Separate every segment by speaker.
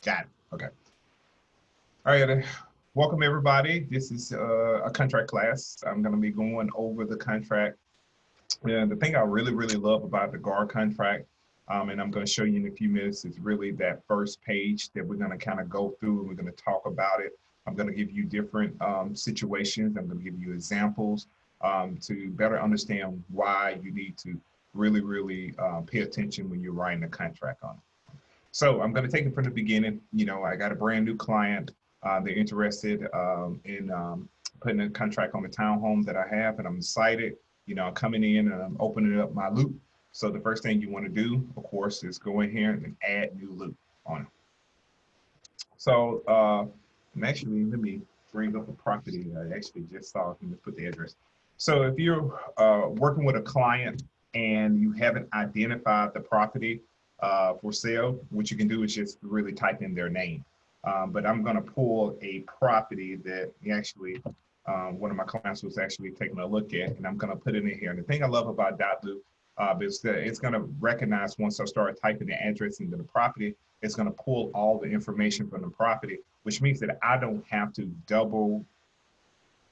Speaker 1: Got it. Okay. All right. Welcome everybody. This is a contract class. I'm going to be going over the contract. And the thing I really love about the GAR contract, and I'm going to show you in a few minutes, is really that first page that we're going to kind of go through and we're going to talk about it. I'm going to give you different situations. I'm going to give you examples to better understand why you need to really pay attention when you're writing a contract on it. So I'm going to take it from the beginning. You know, I got a brand new client. They're interested in putting a contract on the townhome that I have, and I'm excited. You know, I'm coming in and I'm opening up my loop. So the first thing you want to do, of course, is go in here and add new loop on it. So and actually, let me bring up a property I actually just saw. Let me put the address. So if you're working with a client and you haven't identified the property for sale, what you can do is just really type in their name. But I'm going to pull a property that actually one of my clients was actually taking a look at, and I'm going to put it in here. And the thing I love about .loop is that it's going to recognize once I start typing the address into the property, it's going to pull all the information from the property, which means that I don't have to double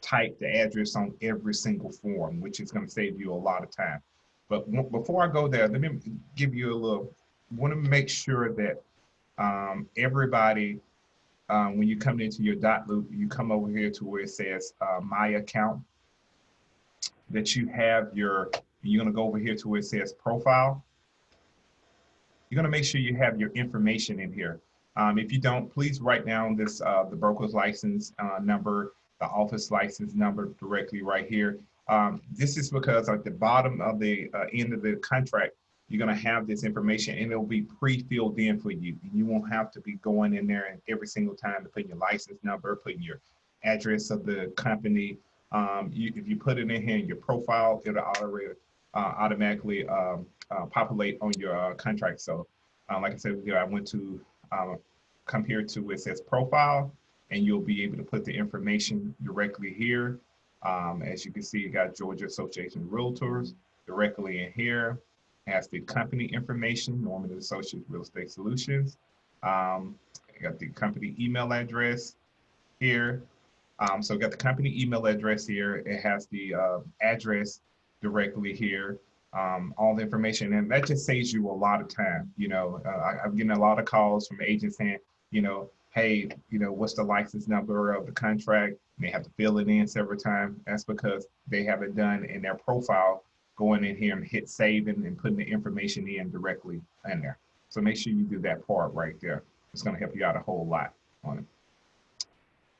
Speaker 1: type the address on every single form, which is going to save you a lot of time. But before I go there, let me give you a little, want to make sure that everybody, when you come into your .loop, you come over here to where it says my account, that you have your, you're going to go over here to where it says profile. You're going to make sure you have your information in here. If you don't, please write down this, the broker's license number, the office license number directly right here. This is because at the bottom of the end of the contract, you're going to have this information and it'll be pre-filled in for you. And you won't have to be going in there and every single time to put your license number, putting your address of the company. If you put it in here in your profile, it'll already automatically populate on your contract. So like I said, I went to come here to where it says profile, and you'll be able to put the information directly here. As you can see, you got Georgia Association of Realtors directly in here. Has the company information, Norman Associates Real Estate Solutions. I got the company email address here. So got the company email address here. It has the address directly here. All the information, and that just saves you a lot of time. You know, I'm getting a lot of calls from agents saying, you know, hey, you know, what's the license number of the contract? And they have to fill it in several times. That's because they have it done in their profile, going in here and hit save and putting the information in directly in there. So make sure you do that part right there. It's going to help you out a whole lot on it.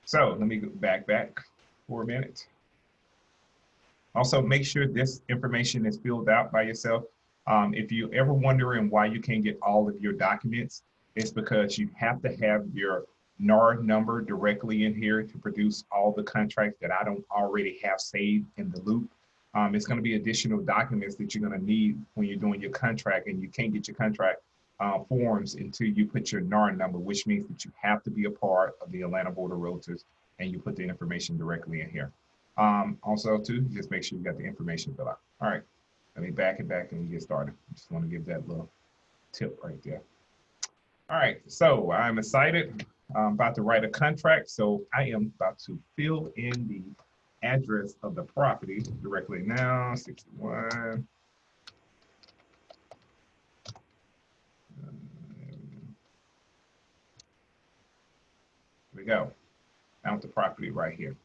Speaker 1: So let me go back for a minute. Also, make sure this information is filled out by yourself. If you're ever wondering why you can't get all of your documents, it's because you have to have your NAR number directly in here to produce all the contracts that I don't already have saved in the loop. It's going to be additional documents that you're going to need when you're doing your contract, and you can't get your contract forms until you put your NAR number, which means that you have to be a part of the Atlanta Board of Realtors, and you put the information directly in here. Also, too, just make sure you got the information filled out. All right, let me back it back and we get started. Just want to give that little tip right there. All right, so I'm excited. I'm about to write a contract, so I am about to fill in the address of the property directly now, 61. Here we go. Found the property right here.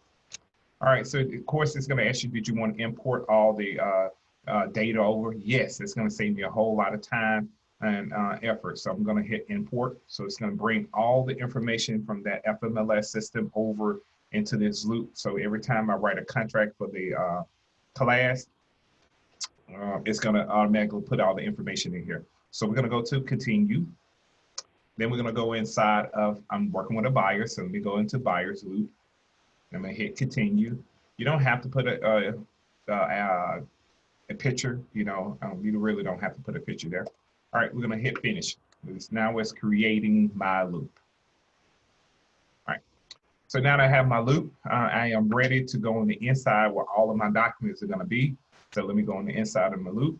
Speaker 1: All right, so of course it's going to ask you, did you want to import all the data over? Yes, it's going to save me a whole lot of time and effort. So I'm going to hit import. So it's going to bring all the information from that FMLS system over into this loop. So every time I write a contract for the class, it's going to automatically put all the information in here. So we're going to go to continue. Then we're going to go inside of, I'm working with a buyer. So let me go into buyer's loop. I'm going to hit continue. You don't have to put a picture, you know, you really don't have to put a picture there. All right, we're going to hit finish. Now it's creating my loop. All right, so now that I have my loop, I am ready to go on the inside where all of my documents are going to be. So let me go on the inside of my loop.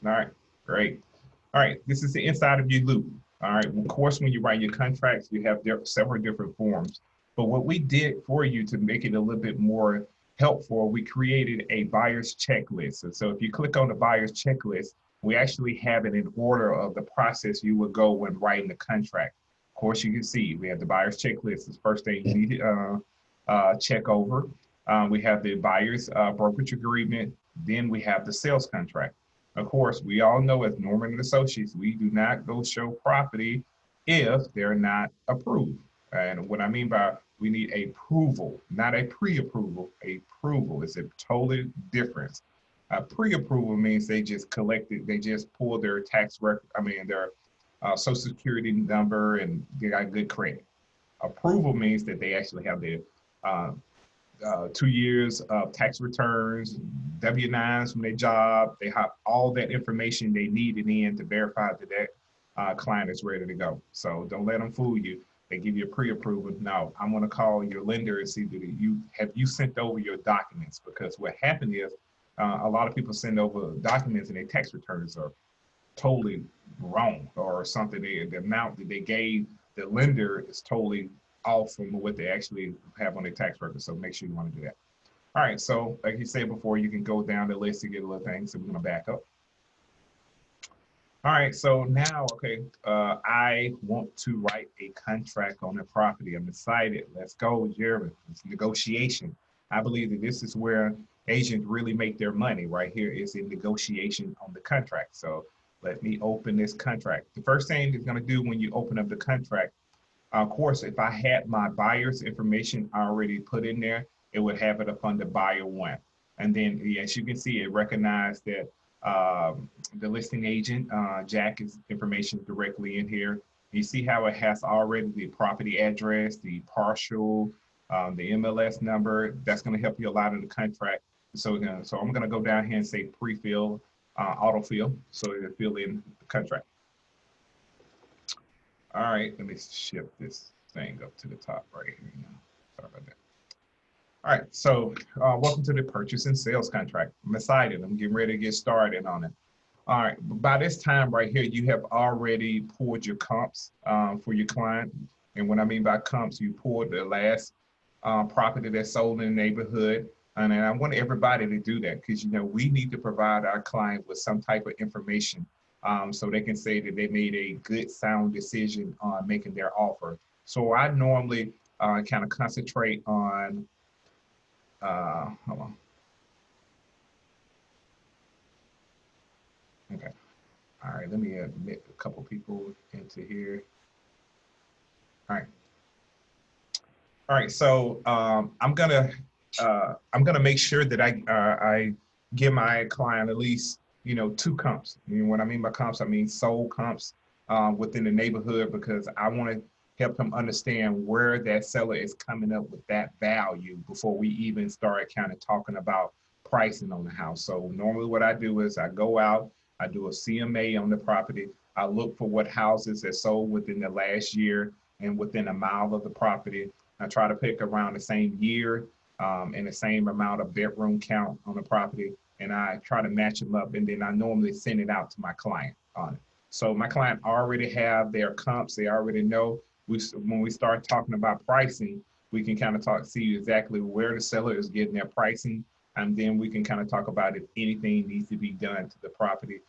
Speaker 1: All right, great. All right, this is the inside of your loop. All right, of course, when you write your contracts, you have several different forms. But what we did for you to make it a little bit more helpful, we created a buyer's checklist. And so if you click on the buyer's checklist, we actually have it in order of the process you would go when writing the contract. Of course, you can see we have the buyer's checklist. It's the first thing you need to check over. We have the buyer's brokerage agreement. Then we have the sales contract. Of course, we all know as Norman and Associates, we do not go show property if they're not approved. And what I mean by we need approval, not a pre-approval. Approval is a totally difference. Pre-approval means they just collected, they just pulled their tax record, their social security number and they got good credit. Approval means that they actually have their uh, 2 years of tax returns, W-9s from their job. They have all that information they needed in to verify that that client is ready to go. So don't let them fool you. They give you a pre-approval. No, I'm going to call your lender and see that you sent over your documents, because what happened is a lot of people send over documents and their tax returns are totally wrong or something. The amount that they gave the lender is totally off from what they actually have on their tax record. So make sure you want to do that. All right, so like you said before, you can go down the list to get a little things. So we're gonna back up. All right, so now, okay, I want to write a contract on the property. I'm excited. Let's go, Jeremy. It's negotiation. I believe that this is where agents really make their money. Right here is in negotiation on the contract. So let me open this contract. The first thing it's gonna do when you open up the contract, of course, if I had my buyer's information already put in there, it would have it up under buyer one. And then, as you can see, it recognized that the listing agent, Jack's information directly in here. You see how it has already the property address, the partial, the MLS number. That's going to help you a lot in the contract. So I'm going to go down here and say pre-fill, autofill, so it'll fill in the contract. All right, let me shift this thing up to the top right here. Sorry about that. All right, so welcome to the purchase and sales contract. I'm excited. I'm getting ready to get started on it. All right, by this time right here, you have already pulled your comps for your client. And what I mean by comps, you pulled the last property that's sold in the neighborhood. And I want everybody to do that because, we need to provide our client with some type of information so they can say that they made a good, sound decision on making their offer. So I normally kind of concentrate on, hold on. Okay. All right, let me admit a couple people into here. All right. All right, so I'm gonna make sure that I give my client at least 2 comps. What I mean by comps, I mean sold comps within the neighborhood, because I want to help them understand where that seller is coming up with that value before we even start kind of talking about pricing on the house. So normally what I do is I go out, I do a CMA on the property. I look for what houses that sold within the last year and within a mile of the property. I try to pick around the same year and the same amount of bedroom count on the property, and I try to match them up, and then I normally send it out to my client on it. So my client already have their comps. They already know. When we start talking about pricing, we can kind of see exactly where the seller is getting their pricing, and then we can kind of talk about if anything needs to be done to the property.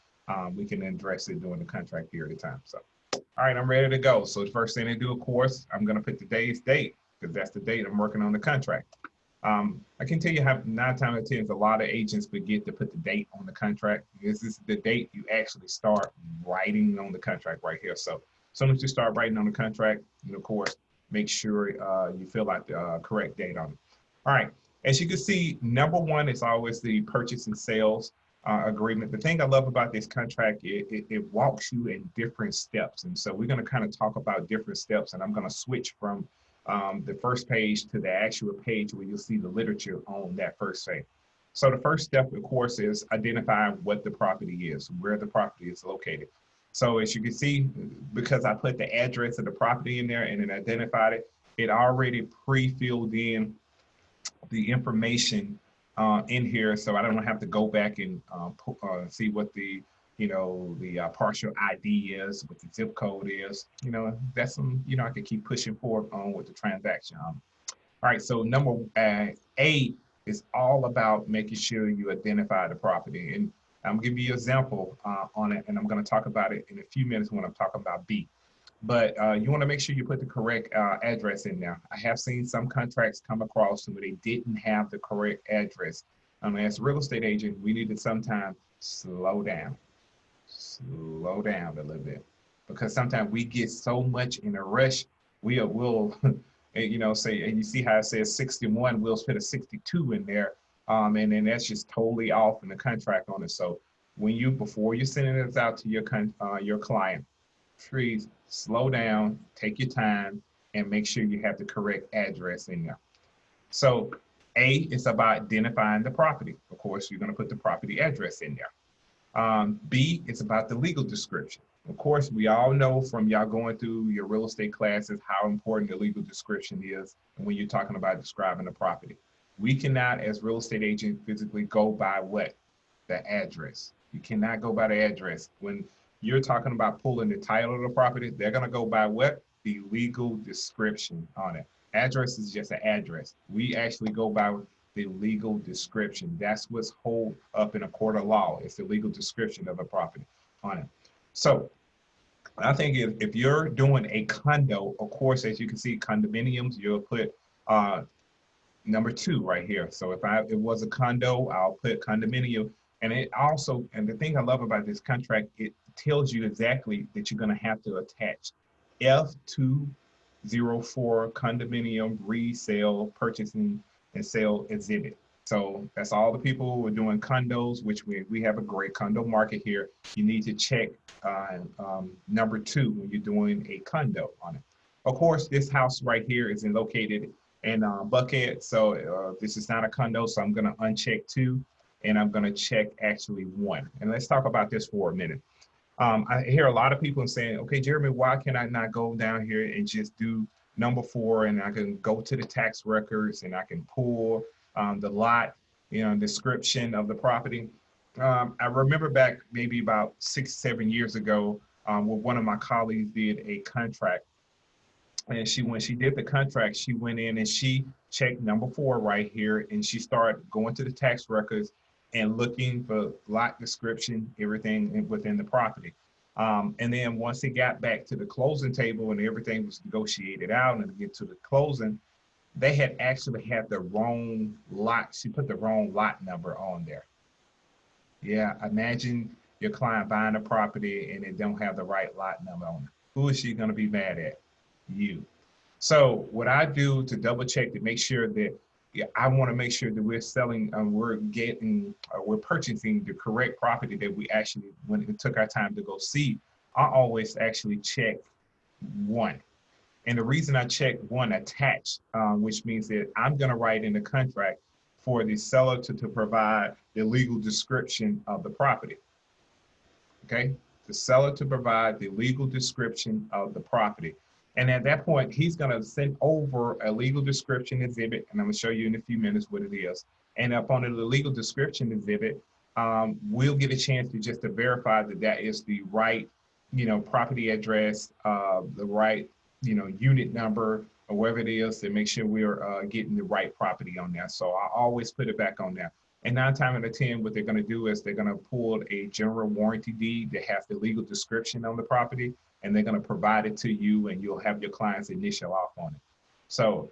Speaker 1: We can address it during the contract period of time. So, all right, I'm ready to go. So the first thing to do, of course, I'm going to put today's date, because that's the date I'm working on the contract. I can tell you how 9 times out of 10 a lot of agents forget to put the date on the contract. This is the date you actually start writing on the contract right here. So as soon as you start writing on the contract, of course, make sure you fill out the correct date on it. All right, as you can see, number 1 is always the purchase and sales agreement. The thing I love about this contract, it walks you in different steps. And so we're going to kind of talk about different steps, and I'm going to switch from the first page to the actual page where you'll see the literature on that first page. So the first step, of course, is identifying what the property is, where the property is located. So as you can see, because I put the address of the property in there and it identified it, it already pre-filled in the information in here, so I don't have to go back and see what the the partial ID is, what the zip code is. That's some, I could keep pushing forward on with the transaction. All right, so number A is all about making sure you identify the property. And I'm gonna give you an example on it, and I'm gonna talk about it in a few minutes when I'm talking about B. But you wanna make sure you put the correct address in there. I have seen some contracts come across where they didn't have the correct address. As a real estate agent, we need to sometimes slow down a little bit, because sometimes we get so much in a rush, we'll say, and you see how it says 61, we'll put a 62 in there, and then that's just totally off in the contract on it. So before you're sending this out to your client, please slow down, take your time, and make sure you have the correct address in there. So A is about identifying the property. Of course, you're going to put the property address in there. B, it's about the legal description. Of course, we all know from y'all going through your real estate classes how important the legal description is when you're talking about describing the property. We cannot, as real estate agents, physically go by what? The address. You cannot go by the address. When you're talking about pulling the title of the property, they're going to go by what? The legal description on it. Address is just an address. We actually go by the legal description. That's what's hold up in a court of law. It's the legal description of a property on it. So I think if you're doing a condo, of course, as you can see, condominiums, you'll put number 2 right here. So if it was a condo, I'll put condominium. And the thing I love about this contract, it tells you exactly that you're going to have to attach F204 condominium resale purchasing and sale exhibit. So that's all the people who are doing condos, which we have a great condo market here. You need to check number 2 when you're doing a condo on it. Of course, this house right here is located in Buckhead. So this is not a condo, so I'm gonna uncheck 2 and I'm gonna check actually 1. And let's talk about this for a minute. I hear a lot of people saying, okay, Jeremy, why can I not go down here and just do number 4, and I can go to the tax records and I can pull the lot, description of the property. I remember back maybe about 6-7 years ago, where one of my colleagues did a contract, and when she did the contract, she went in and she checked number 4 right here, and she started going to the tax records and looking for lot description, everything within the property. And then once it got back to the closing table and everything was negotiated out and to get to the closing, they had actually had the wrong lot. She put the wrong lot number on there. Yeah, imagine your client buying a property and it don't have the right lot number on it. Who is she going to be mad at? You. So what I do to double check to make sure that, I want to make sure that we're selling, we're purchasing the correct property that we actually, when it took our time to go see. I always actually check 1. And the reason I check 1 attached, which means that I'm going to write in the contract for the seller to provide the legal description of the property. Okay, the seller to provide the legal description of the property. And at that point, he's going to send over a legal description exhibit, and I'm going to show you in a few minutes what it is. And up on the legal description exhibit, we'll get a chance to verify that that is the right, property address, the right, unit number, or whatever it is, to make sure we're getting the right property on there. So I always put it back on there. And 9 times out of 10, what they're going to do is they're going to pull a general warranty deed that has the legal description on the property, and they're going to provide it to you, and you'll have your client's initial off on it. So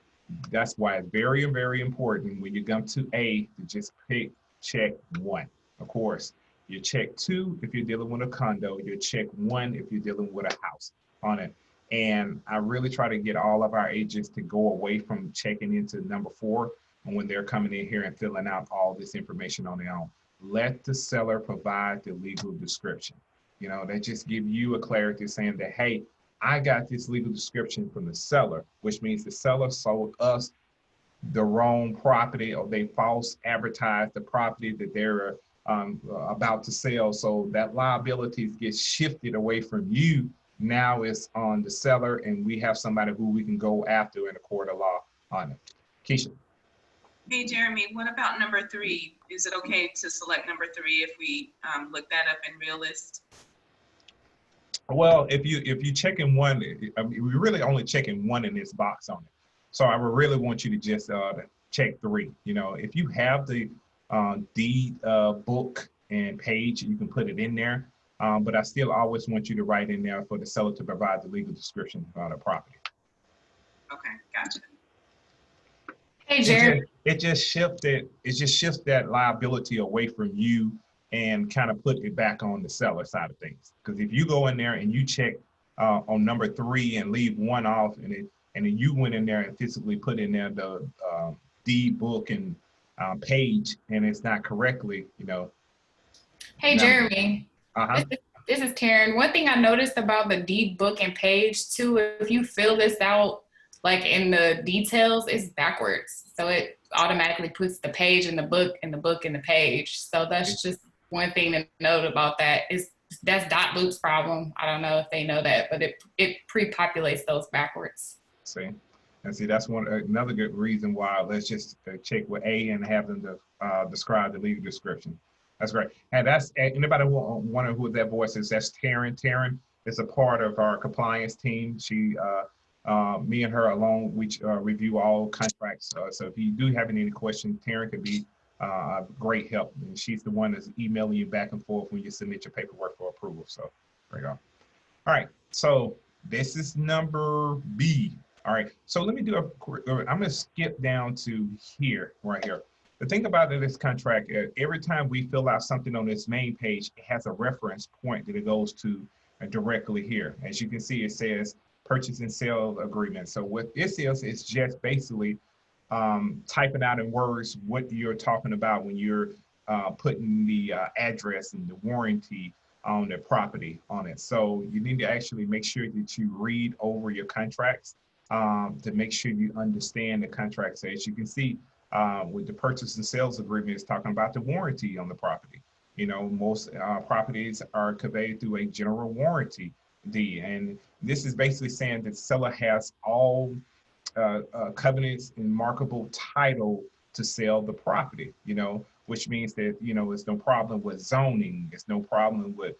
Speaker 1: that's why it's very, very important when you come to A to just check 1. Of course, you check 2 if you're dealing with a condo, you check 1 if you're dealing with a house on it. And I really try to get all of our agents to go away from checking into number 4 when they're coming in here and filling out all this information on their own. Let the seller provide the legal description. That just give you a clarity saying that, hey, I got this legal description from the seller, which means the seller sold us the wrong property, or they false advertised the property that they're about to sell. So that liability gets shifted away from you. Now it's on the seller, and we have somebody who we can go after in a court of law on it. Keisha.
Speaker 2: Hey, Jeremy, what about number 3? Is it okay to select number 3 if we look that up in Realist?
Speaker 1: Well, if you check in one, I mean, we're really only checking one in this box on it. So I would really want you to just check 3. You know, if you have the deed book and page, you can put it in there. But I still always want you to write in there for the seller to provide the legal description of the property.
Speaker 2: Okay, gotcha.
Speaker 3: Hey, Jeremy.
Speaker 1: It just shifts that liability away from you and kind of put it back on the seller side of things. Because if you go in there and you check on number 3 and leave 1 off, and then you went in there and physically put in there the deed book and page, and it's not correctly, you know.
Speaker 3: Hey,
Speaker 1: now,
Speaker 3: Jeremy.
Speaker 1: Uh-huh.
Speaker 3: This is Karen. One thing I noticed about the deed book and page too, if you fill this out like in the details, it's backwards. So it automatically puts the page in the book and the book in the page. So that's just one thing to note about that. That's dotloop's problem. I don't know if they know that, but it pre-populates those backwards.
Speaker 1: See, and see that's another good reason why. Let's just check with A and have them to describe the legal description. That's great. And that's anybody wonder who that voice is? That's Taryn. Taryn is a part of our compliance team. She, me and her alone, we review all contracts. So if you do have any questions, Taryn could be a great help. And she's the one that's emailing you back and forth when you submit your paperwork for approval. So there you go. All right. So this is number B. All right. So let me do I'm going to skip down to here, right here. The thing about this contract, every time we fill out something on this main page, it has a reference point that it goes to directly here. As you can see, it says purchase and sale agreement. So what this is just basically typing out in words what you're talking about when you're putting the address and the warranty on the property on it. So you need to actually make sure that you read over your contracts to make sure you understand the contract. So as you can see, with the purchase and sales agreement, it's talking about the warranty on the property. You know, most properties are conveyed through a general warranty deed, and this is basically saying that the seller has all covenants and markable title to sell the property. You know, which means that it's no problem with zoning, it's no problem with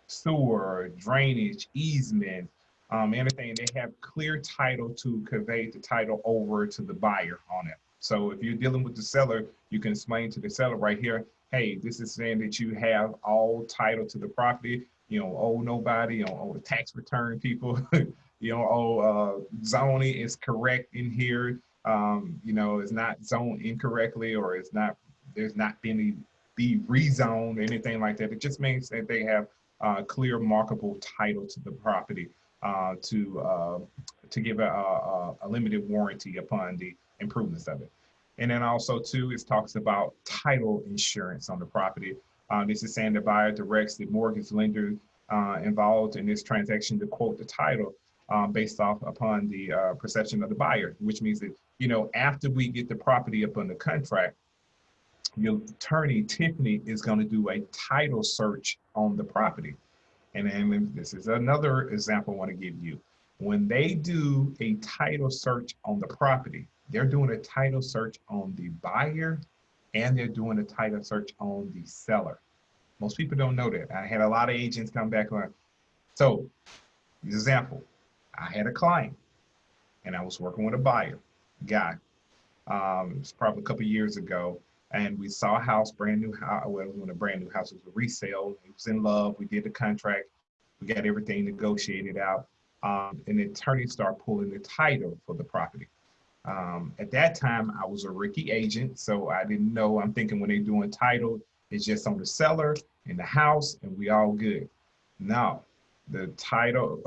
Speaker 1: sewer, drainage, easement, anything. They have clear title to convey the title over to the buyer on it. So if you're dealing with the seller, you can explain to the seller right here, hey, this is saying that you have all title to the property. You don't owe nobody, you don't owe the tax return people, you don't owe zoning is correct in here. It's not zoned incorrectly, or there's not been be rezoned or anything like that. It just means that they have clear markable title to the property to give a limited warranty upon the improvements of it. And then also too, it talks about title insurance on the property. This is saying the buyer directs the mortgage lender involved in this transaction to quote the title based off upon the perception of the buyer, which means that, after we get the property up on the contract, your attorney, Tiffany, is going to do a title search on the property. And then this is another example I want to give you. When they do a title search on the property, they're doing a title search on the buyer and they're doing a title search on the seller. Most people don't know that. I had a lot of agents come back on. So, example, I had a client and I was working with a buyer guy. It was probably a couple of years ago. And we saw a house, brand new house. Well, it wasn't a brand new house, it was a resale. He was in love. We did the contract. We got everything negotiated out. And the attorney started pulling the title for the property. At that time, I was a rookie agent, so I didn't know. I'm thinking when they're doing title, it's just on the seller and the house, and we all good. Now, the title,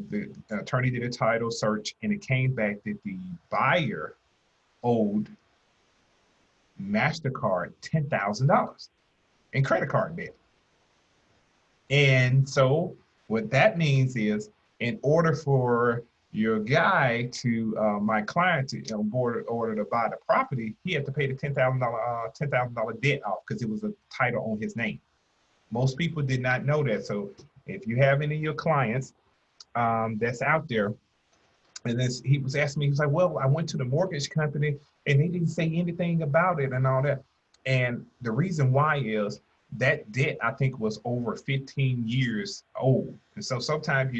Speaker 1: the attorney did a title search, and it came back that the buyer owed MasterCard $10,000 in credit card debt. And so what that means is, in order for your guy to, my client to order to buy the property, he had to pay the $10,000 debt off because it was a title on his name. Most people did not know that. So if you have any of your clients that's out there And then he was asking me, he was like, well, I went to the mortgage company and they didn't say anything about it and all that. And the reason why is that debt, I think, was over 15 years old. And so sometimes,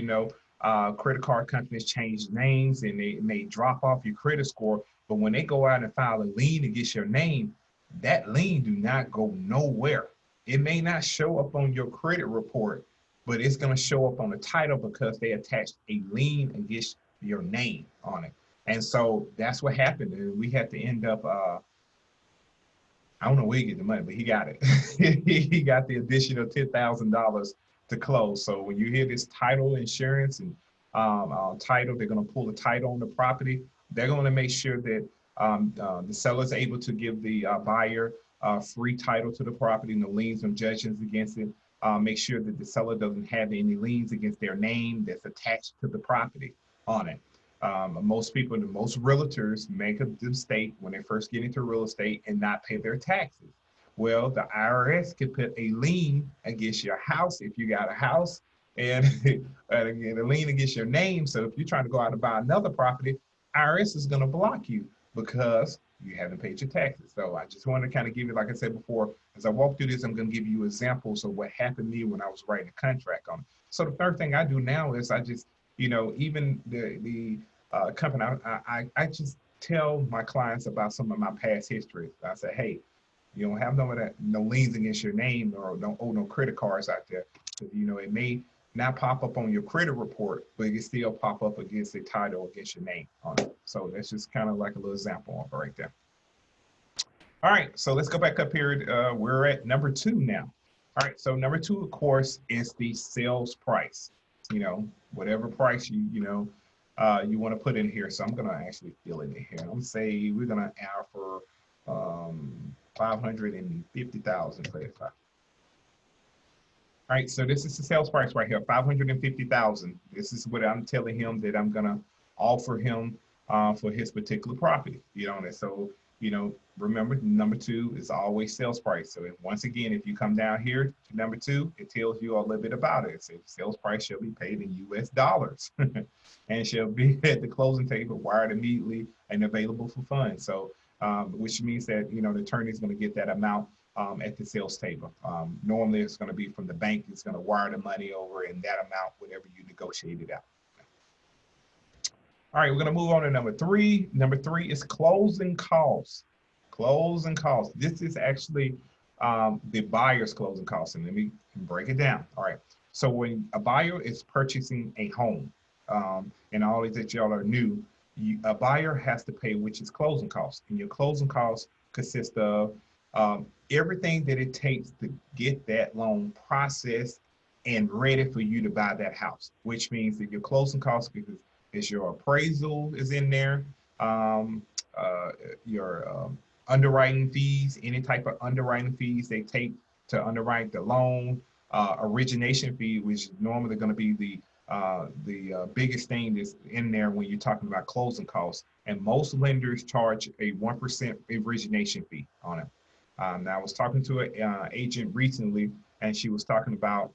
Speaker 1: credit card companies change names and they may drop off your credit score. But when they go out and file a lien against your name, that lien do not go nowhere. It may not show up on your credit report, but it's going to show up on the title because they attached a lien against your name on it. And so that's what happened. And we had to end up, I don't know where he get the money, but he got it. He got the additional $10,000 to close. So when you hear this title insurance and title, they're going to pull the title on the property. They're going to make sure that the seller is able to give the buyer free title to the property, no liens or judgments against it. Make sure that the seller doesn't have any liens against their name that's attached to the property on it. Most people, most realtors make a mistake when they first get into real estate and not pay their taxes. Well, the IRS could put a lien against your house if you got a house, and again, a lien against your name. So if you're trying to go out and buy another property, IRS is going to block you because you haven't paid your taxes. So I just wanted to kind of give you, like I said before, as I walk through this, I'm going to give you examples of what happened to me when I was writing a contract on it. So the third thing I do now is I just, even the company, I just tell my clients about some of my past history. I say, hey, you don't have no liens against your name or don't owe no credit cards out there. It may not pop up on your credit report, but it can still pop up against the title against your name on it. So that's just kind of like a little example of it right there. All right, so let's go back up here. We're at number 2 now. All right, so number 2, of course, is the sales price. Whatever price you want to put in here. So I'm going to actually fill it in here. I'm going to say we're going to offer 550,000 for it. All right, so this is the sales price right here, 550,000. This is what I'm telling him that I'm going to offer him for his particular property. And so, remember, number 2 is always sales price. So once again, if you come down here to number 2, it tells you a little bit about it. It says sales price shall be paid in US dollars and shall be at the closing table, wired immediately and available for funds. So, which means that, the attorney is going to get that amount at the sales table. Normally it's going to be from the bank. It's going to wire the money over in that amount, whatever you negotiated out. All right, we're going to move on to number 3. Number 3 is closing costs. Closing costs. This is actually the buyer's closing costs. And let me break it down. All right. So when a buyer is purchasing a home, and all of that y'all are new, a buyer has to pay, which is closing costs. And your closing costs consist of everything that it takes to get that loan processed and ready for you to buy that house, which means that your closing costs is your appraisal is in there, your underwriting fees, any type of underwriting fees they take to underwrite the loan, origination fee, which is normally going to be the biggest thing that's in there when you're talking about closing costs. And most lenders charge a 1% origination fee on it. Now I was talking to an agent recently, and she was talking about,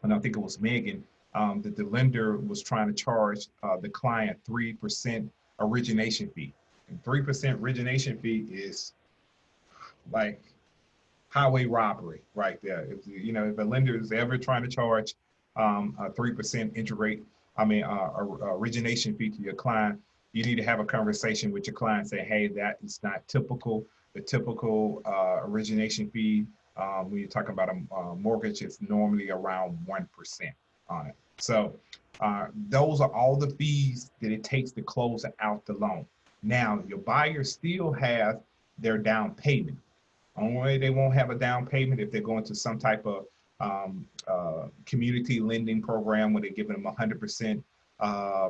Speaker 1: and I think it was Megan, that the lender was trying to charge the client 3% origination fee. And 3% origination fee is like highway robbery right there. If a lender is ever trying to charge a 3% origination fee to your client, you need to have a conversation with your client and say, hey, that is not typical. The typical origination fee when you're talking about a mortgage, it's normally around 1% on it. So those are all the fees that it takes to close out the loan. Now, your buyers still have their down payment. Only way they won't have a down payment if they're going to some type of community lending program where they're giving them 100%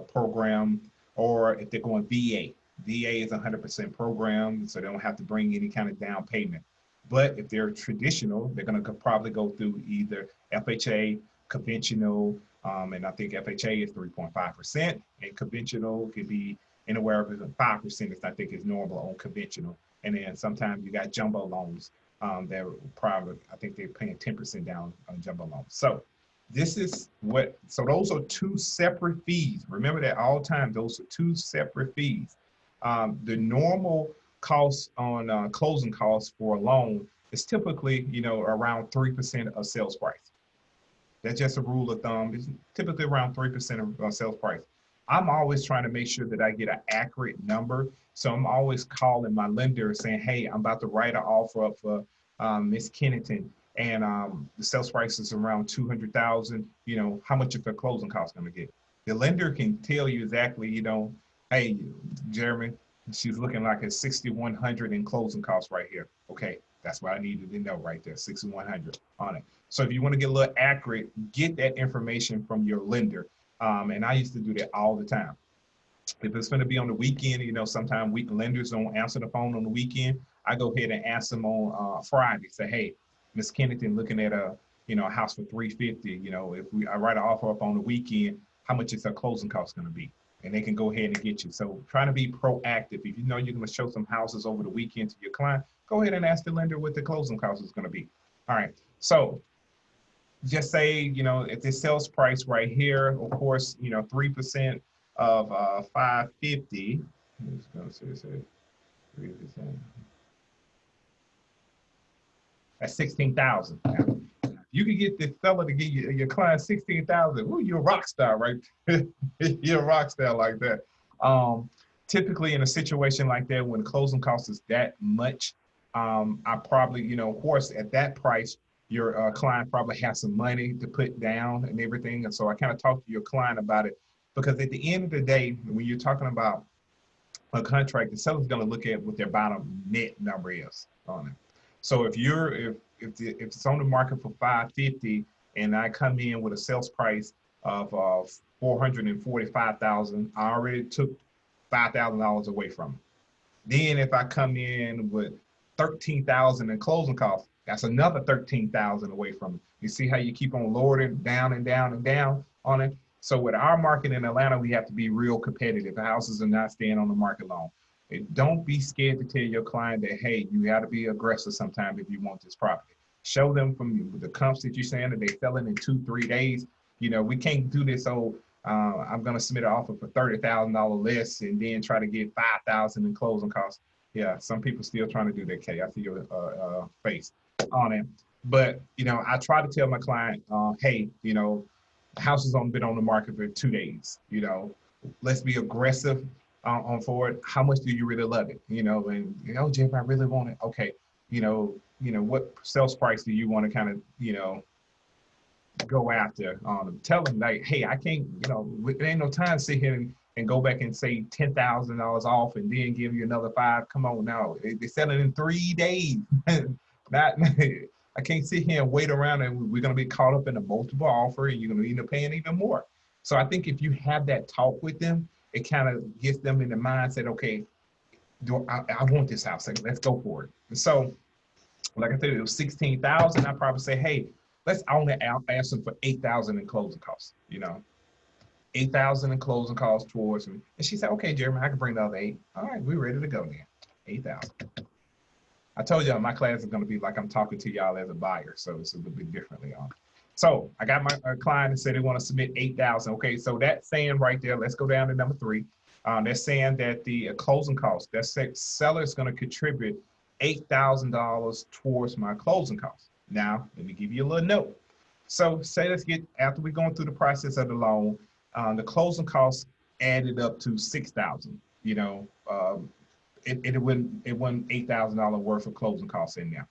Speaker 1: program, or if they're going VA. VA is 100% program, so they don't have to bring any kind of down payment. But if they're traditional, they're going to probably go through either FHA, conventional, and I think FHA is 3.5%, and conventional could be anywhere from 5%, I think is normal on conventional. And then sometimes you got jumbo loans that probably, I think they're paying 10% down on jumbo loans. So This is what, so those are two separate fees. Remember that all time, those are two separate fees. The normal cost on closing costs for a loan is typically, you know, around 3% of sales price. That's just a rule of thumb. It's typically around 3% of sales price. I'm always trying to make sure that I get an accurate number. So I'm always calling my lender saying, hey, I'm about to write an offer up for Miss Kennington, and the sales price is around 200,000. You know, how much is the closing cost going to get? The lender can tell you exactly, you know, hey, Jeremy, she's looking like a 6,100 in closing costs right here. Okay, that's what I needed to know right there, 6,100 on it. So if you want to get a little accurate, get that information from your lender. And I used to do that all the time. If it's going to be on the weekend, you know, sometimes lenders don't answer the phone on the weekend. I go ahead and ask them on Friday. Say, hey, Miss Kennington looking at a, you know, a house for 350. You know, if I write an offer up on the weekend, how much is our closing cost going to be? And they can go ahead and get you. So trying to be proactive. If you know you're going to show some houses over the weekend to your client, go ahead and ask the lender what the closing cost is going to be. All right. So just say, you know, if this sales price right here, of course, you know, 3% of 550. I'm just going to say 3%. That's 16,000. You can get this fella to give your client 16,000. Ooh, you're a rock star, right? You're a rock star like that. Typically in a situation like that, when the closing cost is that much, I probably, you know, of course, at that price, your client probably has some money to put down and everything. And so I kind of talk to your client about it, because at the end of the day, when you're talking about a contract, the seller's going to look at what their bottom net number is on it. So if it's on the market for 550 and I come in with a sales price of 445,000, I already took $5,000 away from it. Then if I come in with 13,000 in closing costs, that's another 13,000 away from it. You see how you keep on lowering down and down and down on it? So with our market in Atlanta, we have to be real competitive. The houses are not staying on the market long. Don't be scared to tell your client that, hey, you got to be aggressive sometime if you want this property. Show them from the comps that you're saying that they're selling in 2-3 days. You know, we can't do this. So I'm going to submit an offer for $30,000 less and then try to get 5,000 in closing costs. Yeah, some people still trying to do that, Kay. I see your face on it. But, you know, I try to tell my client, hey, you know, the house has only been on the market for 2 days. You know, let's be aggressive on forward. How much do you really love it? You know, and, you know, Jeff, I really want it. Okay. You know, what sales price do you want to kind of, you know, go after? Tell them like, hey, I can't, you know, there ain't no time to sit here and go back and say $10,000 off and then give you another 5. Come on now. They're selling in 3 days. Not, I can't sit here and wait around and we're going to be caught up in a multiple offer and you're going to end up paying even more. So I think if you have that talk with them, it kind of gets them in the mindset, okay, I want this house. Let's go for it. And so, like I said, it was 16,000. I probably say, hey, let's only ask them for 8,000 in closing costs, you know, 8,000 in closing costs towards me. And she said, okay, Jeremy, I can bring the other 8. All right, we're ready to go then. 8,000. I told y'all my class is going to be like I'm talking to y'all as a buyer, so it's a little bit differently on it. So I got my client that said they want to submit 8,000. Okay, so that's saying right there, let's go down to number 3. They're saying that the closing cost, that seller is going to contribute $8,000 towards my closing costs. Now, let me give you a little note. So say let's get, after we're going through the process of the loan, the closing costs added up to 6,000. You know, it wasn't $8,000 worth of closing costs in there.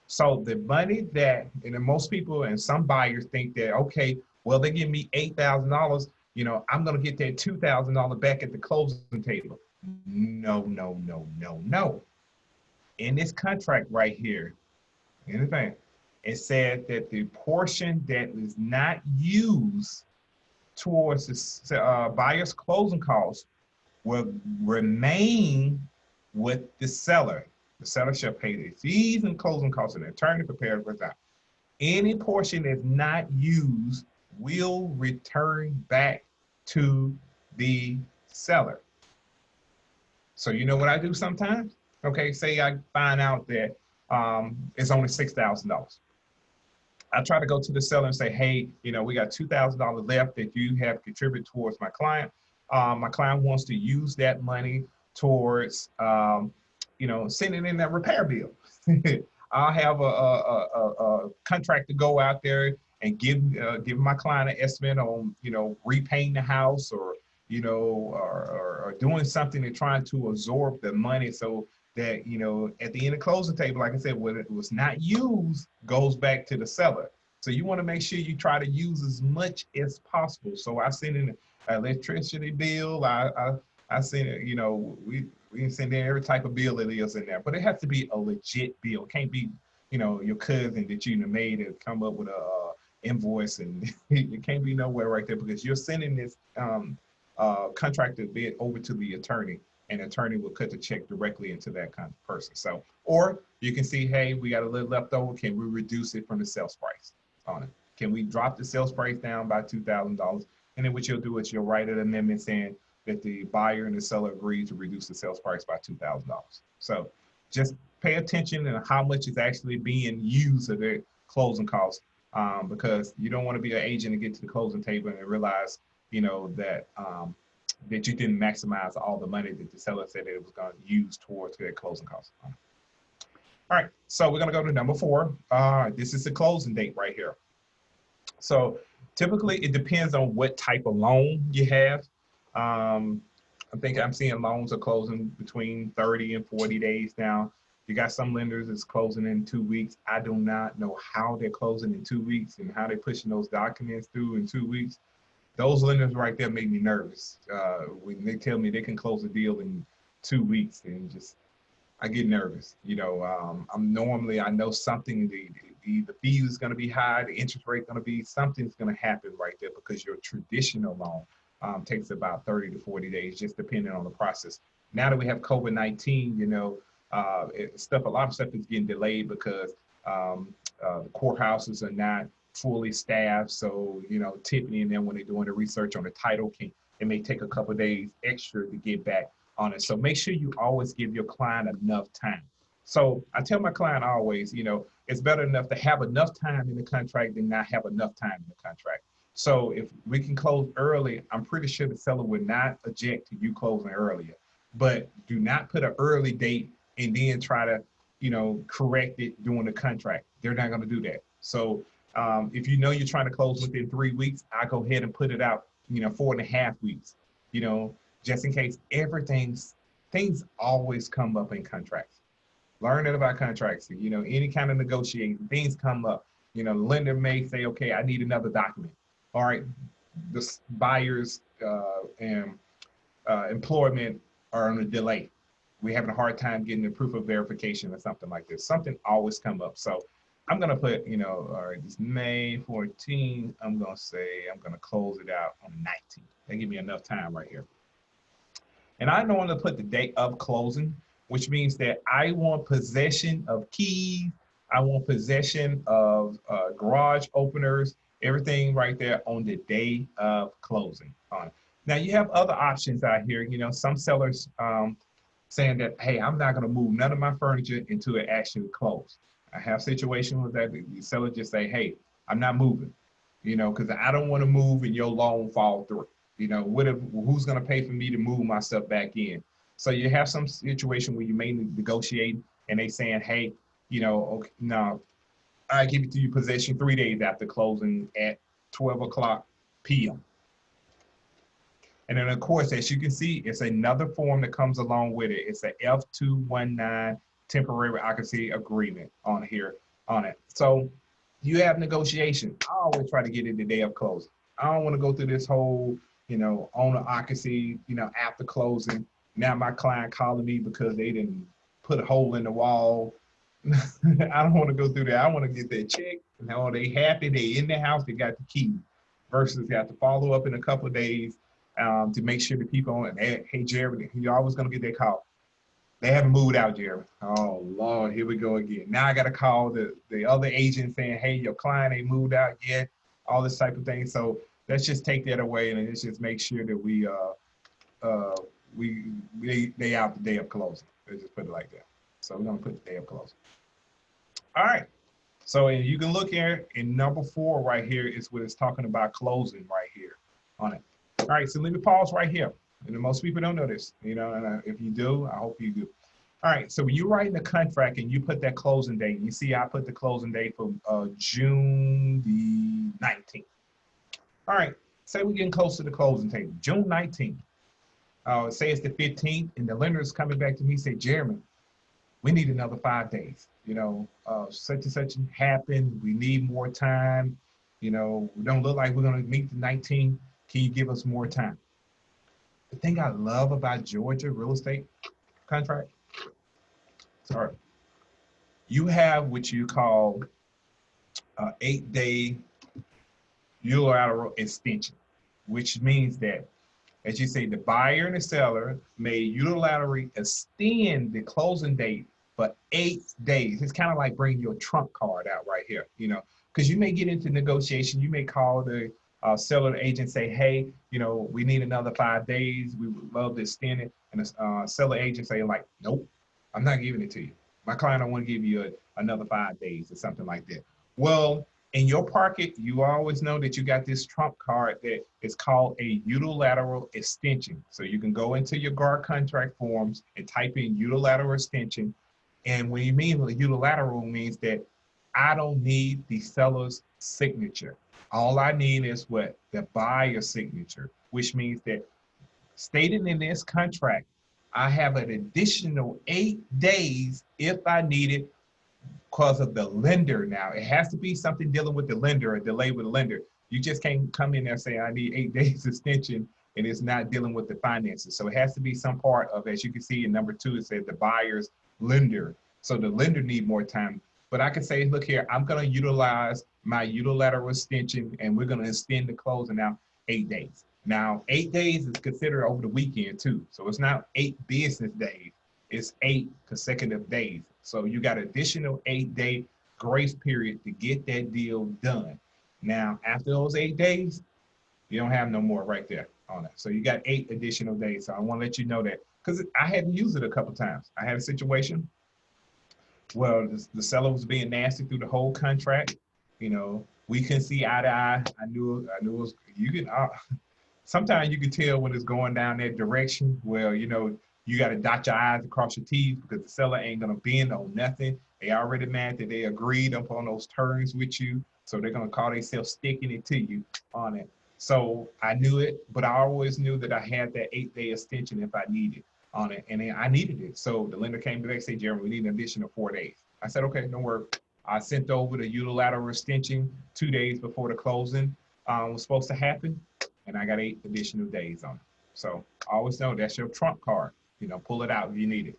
Speaker 1: So the money that, and then most people and some buyers think that, okay, well, they give me $8,000, you know, I'm going to get that $2,000 back at the closing table. No, no, no, no, no. In this contract right here, anything, it said that the portion that is not used towards the buyer's closing costs will remain with the seller. The seller shall pay the fees and closing costs and attorney prepared for that. Any portion that's not used will return back to the seller. So you know what I do sometimes? Okay, say I find out that it's only $6,000. I try to go to the seller and say, hey, we got $2,000 left that you have contributed towards my client. My client wants to use that money towards, sending in that repair bill. I'll have a contract to go out there and give my client an estimate on, repainting the house or, or doing something and trying to absorb the money so that, at the end of closing table, like I said, when it was not used, goes back to the seller. So you want to make sure you try to use as much as possible. So I send in an electricity bill. I send it, we can send in every type of bill that is in there, but it has to be a legit bill. It can't be, your cousin that you made it come up with a invoice, and it can't be nowhere right there because you're sending this contracted bid over to the attorney, and the attorney will cut the check directly into that kind of person. So, or you can see, hey, we got a little left over. Can we reduce it from the sales price on it? Can we drop the sales price down by $2,000? And then what you'll do is you'll write an amendment saying that the buyer and the seller agreed to reduce the sales price by $2,000. So just pay attention to how much is actually being used of their closing costs, because you don't want to be an agent and get to the closing table and realize, that that you didn't maximize all the money that the seller said it was going to use towards their closing costs. All right, so we're going to go to number 4. This is the closing date right here. So typically it depends on what type of loan you have. I think I'm seeing loans are closing between 30 and 40 days now. You got some lenders that's closing in 2 weeks. I do not know how they're closing in 2 weeks and how they're pushing those documents through in 2 weeks. Those lenders right there make me nervous. When they tell me they can close a deal in 2 weeks, and I get nervous. I know something, the fee is going to be high, the interest rate going to be, something's going to happen right there because your traditional loan takes about 30 to 40 days, just depending on the process. Now that we have COVID-19, a lot of stuff is getting delayed because the courthouses are not fully staffed. So, Tiffany and them, when they're doing the research on the title, it may take a couple of days extra to get back on it. So make sure you always give your client enough time. So I tell my client always, it's better enough to have enough time in the contract than not have enough time in the contract. So if we can close early, I'm pretty sure the seller would not object to you closing earlier. But do not put an early date and then try to, correct it during the contract. They're not going to do that. So if you're trying to close within 3 weeks, I go ahead and put it out, 4.5 weeks, just in case things always come up in contracts. Learn it about contracts. Any kind of negotiating, things come up. The lender may say, okay, I need another document. All right, the buyers and employment are on a delay. We're having a hard time getting the proof of verification or something like this. Something always come up. So I'm going to put, all right, it's May 14th. I'm going to say I'm going to close it out on the 19th. They give me enough time right here. And I don't want to put the date of closing, which means that I want possession of keys. I want possession of garage openers, everything right there on the day of closing. Now you have other options out here. Some sellers saying that, hey, I'm not going to move none of my furniture until it actually closes. I have situations with that. The seller just say, hey, I'm not moving, because I don't want to move and your loan fall through. Who's going to pay for me to move my stuff back in? So you have some situation where you may negotiate and they saying, hey, okay, no, I give it to you possession 3 days after closing at 12 o'clock p.m. And then, of course, as you can see, it's another form that comes along with it. It's a F219 temporary occupancy agreement on it. So you have negotiation. I always try to get it the day of closing. I don't want to go through this whole, owner occupancy, after closing. Now my client calling me because they didn't put a hole in the wall. I don't want to go through that. I want to get that check. They happy, they in the house, they got the key. Versus they have to follow up in a couple of days to make sure the people on it, hey, Jerry, you're always going to get that call. They haven't moved out, Jerry. Oh, Lord, here we go again. Now I got to call the other agent saying, hey, your client ain't moved out yet, all this type of thing. So let's just take that away and let's just make sure that they out the day of closing. Let's just put it like that. So we're going to put the day of closing. All right. So and you can look here in number 4 right here is what it's talking about closing right here on it. All right, so let me pause right here. And most people don't know this, you know, and if you do, I hope you do. All right, so when you're writing the contract and you put that closing date, you see I put the closing date for June the 19th. All right, say we're getting close to the closing date, June 19th. Say it's the 15th, and the lender is coming back to me, say, Jeremy, we need another 5 days. You know, such and such happened. We need more time. You know, we don't look like we're going to meet the 19th. Can you give us more time? The thing I love about Georgia real estate contract, sorry, you have what you call 8-day unilateral extension, which means that, as you say, the buyer and the seller may unilaterally extend the closing date for 8 days. It's kind of like bringing your trump card out right here, you know, because you may get into negotiation. You may call the seller agent, say, hey, you know, we need another 5 days. We would love to extend it. And the seller agent say like, nope, I'm not giving it to you. My client don't want to give you another 5 days or something like that. Well, in your pocket, you always know that you got this trump card that is called a unilateral extension. So you can go into your GAR contract forms and type in unilateral extension. And when you mean unilateral means that I don't need the seller's signature. All I need is what? The buyer's signature, which means that stated in this contract, I have an additional 8 days if I need it because of the lender. Now, it has to be something dealing with the lender, a delay with the lender. You just can't come in there and say, I need 8 days extension, and it's not dealing with the finances. So it has to be some part of, as you can see in number 2, it says the buyer's lender. So the lender need more time. But I can say, look here, I'm going to utilize my unilateral extension, and we're going to extend the closing out 8 days. Now, 8 days is considered over the weekend too. So it's not 8 business days, it's 8 consecutive days. So you got additional 8-day grace period to get that deal done. Now, after those 8 days, you don't have no more right there on it. So you got 8 additional days. So I want to let you know that, because I had to use it a couple times. I had a situation where the seller was being nasty through the whole contract. You know, we couldn't see eye to eye. I knew it was, you can, sometimes you can tell when it's going down that direction. Well, you know, you got to dot your I's across your T's, because the seller ain't going to bend on nothing. They already mad that they agreed upon those terms with you. So they're going to call themselves sticking it to you on it. So I knew it, but I always knew that I had that 8-day extension if I needed on it. And then I needed it. So the lender came back and said, Jeremy, we need an additional 4 days. I said, okay, don't worry. I sent over the unilateral extension 2 days before the closing was supposed to happen. And I got 8 additional days on it. So always know that's your trump card. You know, pull it out if you need it.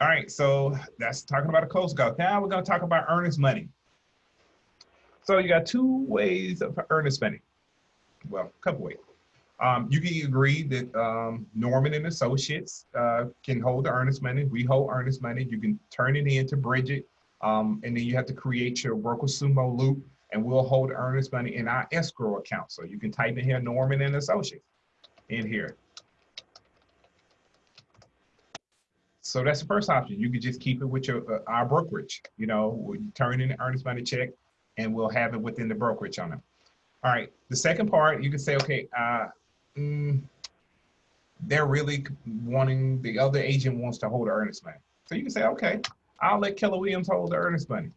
Speaker 1: All right, so that's talking about a close call. Now we're going to talk about earnest money. So you got 2 ways of earnest money. Well, a couple ways. You can agree that Norman and Associates can hold the earnest money. We hold earnest money. You can turn it in to Bridget, and then you have to create your Worker Sumo loop, and we'll hold earnest money in our escrow account. So you can type in here Norman and Associates in here. So that's the first option. You could just keep it with your our brokerage. You know, we turn in the earnest money check, and we'll have it within the brokerage on it. All right. The second part, you can say, okay, they're really wanting, the other agent wants to hold the earnest money. So you can say, okay, I'll let Keller Williams hold the earnest money.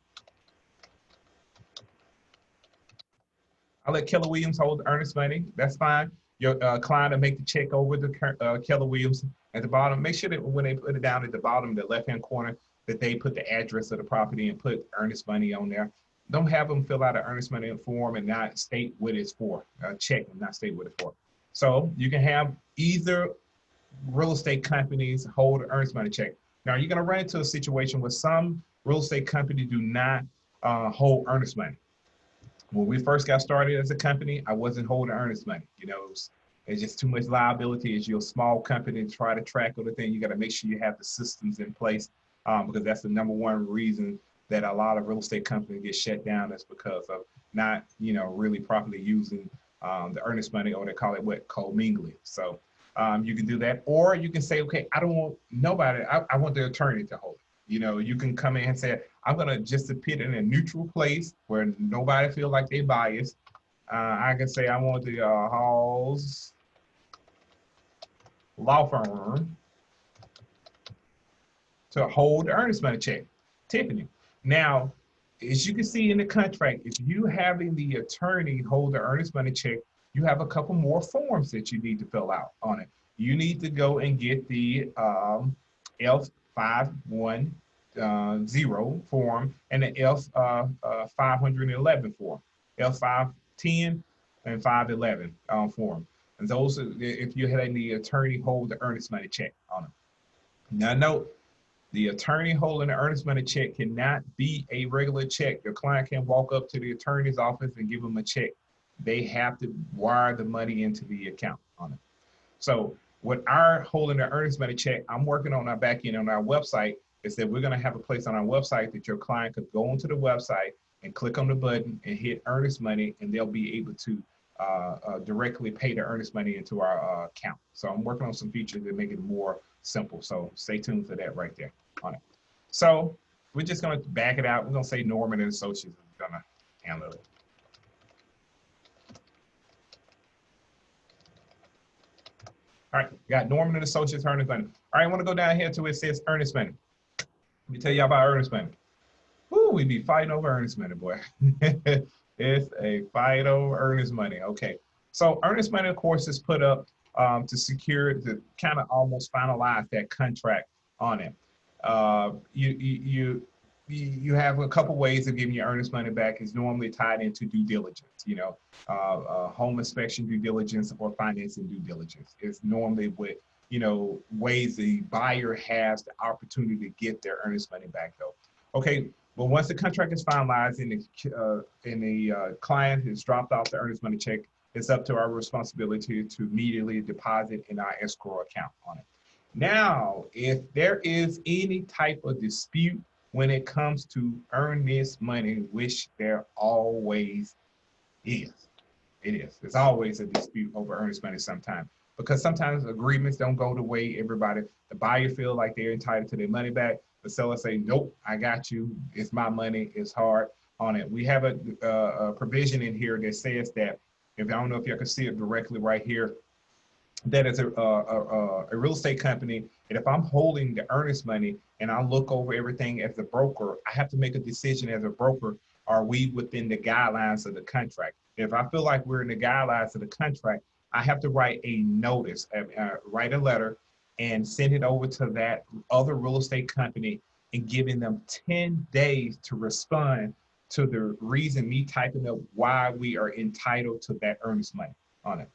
Speaker 1: I'll let Keller Williams hold the earnest money. That's fine. Your client will make the check over to Keller Williams at the bottom. Make sure that when they put it down at the bottom, the left-hand corner, that they put the address of the property and put earnest money on there. Don't have them fill out an earnest money form and not state what it's for. Check and not state what it's for. So you can have either real estate companies hold an earnest money check. Now you're going to run into a situation where some real estate companies do not hold earnest money. When we first got started as a company, I wasn't holding earnest money. You know, it's just too much liability. As you're a small company to try to track everything, you got to make sure you have the systems in place, because that's the #1 reason that a lot of real estate companies get shut down, is because of not, you know, really properly using the earnest money, or they call it what, commingling. So you can do that, or you can say, okay, I don't want nobody, I want the attorney to hold it. You know, you can come in and say, I'm gonna just to put it in a neutral place where nobody feel like they biased. I can say I want the Halls Law Firm to hold the earnest money check. Tiffany. Now, as you can see in the contract, if you having the attorney hold the earnest money check, you have a couple more forms that you need to fill out on it. You need to go and get the F510 form and the F511 form, F510 and 511 form. And those are if you're having the attorney hold the earnest money check on them. Now note, the attorney holding the earnest money check cannot be a regular check. The client can walk up to the attorney's office and give them a check. They have to wire the money into the account on it. So with our holding the earnest money check, I'm working on our back end on our website. Is that we're going to have a place on our website that your client could go onto the website and click on the button and hit earnest money, and they'll be able to directly pay the earnest money into our account. So I'm working on some features that make it more simple. So stay tuned for that right there on it. So we're just going to back it out. We're going to say Norman and Associates is going to handle it. All right, got Norman and Associates earnest money. All right, I want to go down here to where it says earnest money. Let me tell y'all about earnest money. Woo, we be fighting over earnest money, boy. It's a fight over earnest money. Okay, so earnest money, of course, is put up to secure, to kind of almost finalize that contract on it. You have a couple ways of giving your earnest money back. Is normally tied into due diligence, you know, home inspection due diligence or financing due diligence. It's normally what, you know, ways the buyer has the opportunity to get their earnest money back though. Okay, well, once the contract is finalized and the client has dropped off the earnest money check, it's up to our responsibility to immediately deposit in our escrow account on it. Now, if there is any type of dispute when it comes to earnest money, which there always is, it's always a dispute over earnest money sometimes, because sometimes agreements don't go the way everybody, the buyer feel like they're entitled to their money back. The seller say, nope, I got you. It's my money. It's hard on it. We have a provision in here that says that, if I don't know if you can see it directly right here, that is a real estate company. And if I'm holding the earnest money and I look over everything as a broker, I have to make a decision as a broker. Are we within the guidelines of the contract? If I feel like we're in the guidelines of the contract, I have to write a notice, write a letter, and send it over to that other real estate company and giving them 10 days to respond to the reason, me typing up why we are entitled to that earnest money on it.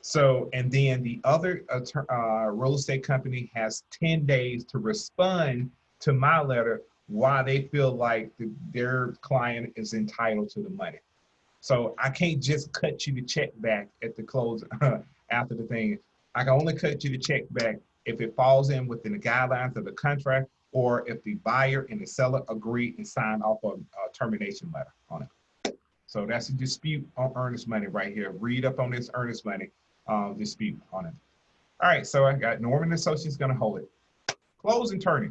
Speaker 1: So, and then the other real estate company has 10 days to respond to my letter why they feel like their client is entitled to the money. So I can't just cut you the check back at the close after the thing. I can only cut you the check back if it falls in within the guidelines of the contract, or if the buyer and the seller agree and sign off a termination letter on it. So that's a dispute on earnest money right here. Read up on this earnest money dispute on it. All right, so I got Norman Associates gonna hold it. Closing attorney.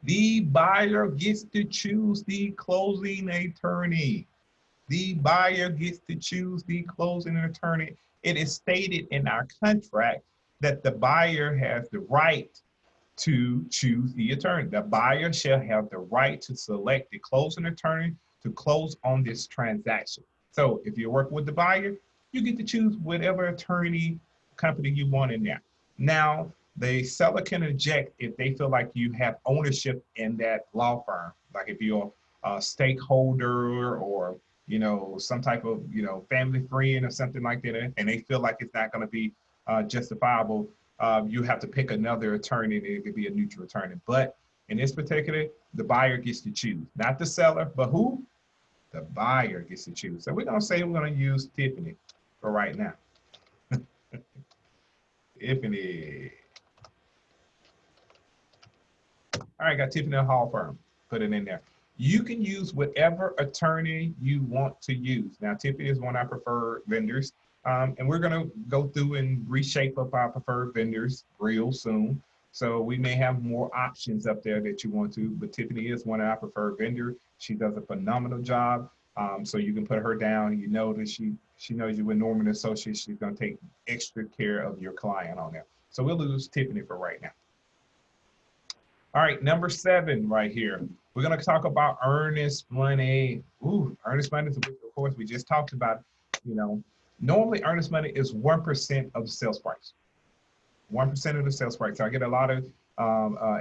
Speaker 1: The buyer gets to choose the closing attorney. The buyer gets to choose the closing attorney. It is stated in our contract that the buyer has the right to choose the attorney. The buyer shall have the right to select the closing attorney to close on this transaction. So if you work with the buyer, you get to choose whatever attorney company you want in there. Now, the seller can object if they feel like you have ownership in that law firm, like if you're a stakeholder or, you know, some type of, you know, family friend or something like that, and they feel like it's not going to be justifiable. You have to pick another attorney, and it could be a neutral attorney. But in this particular, the buyer gets to choose, not the seller, but who? The buyer gets to choose. So we're going to say we're going to use Tiffany for right now. Tiffany. All right, got Tiffany Hall Firm. Put it in there. You can use whatever attorney you want to use. Now, Tiffany is one of our preferred vendors. And we're going to go through and reshape up our preferred vendors real soon. So we may have more options up there that you want to, but Tiffany is one of our preferred vendor. She does a phenomenal job. So you can put her down. You know that she knows you with Norman Associates. She's going to take extra care of your client on there. So we'll lose Tiffany for right now. All right, number 7 right here. We're going to talk about earnest money. Ooh, earnest money, of course, we just talked about, you know, normally earnest money is 1% of the sales price. 1% of the sales price. So I get a lot of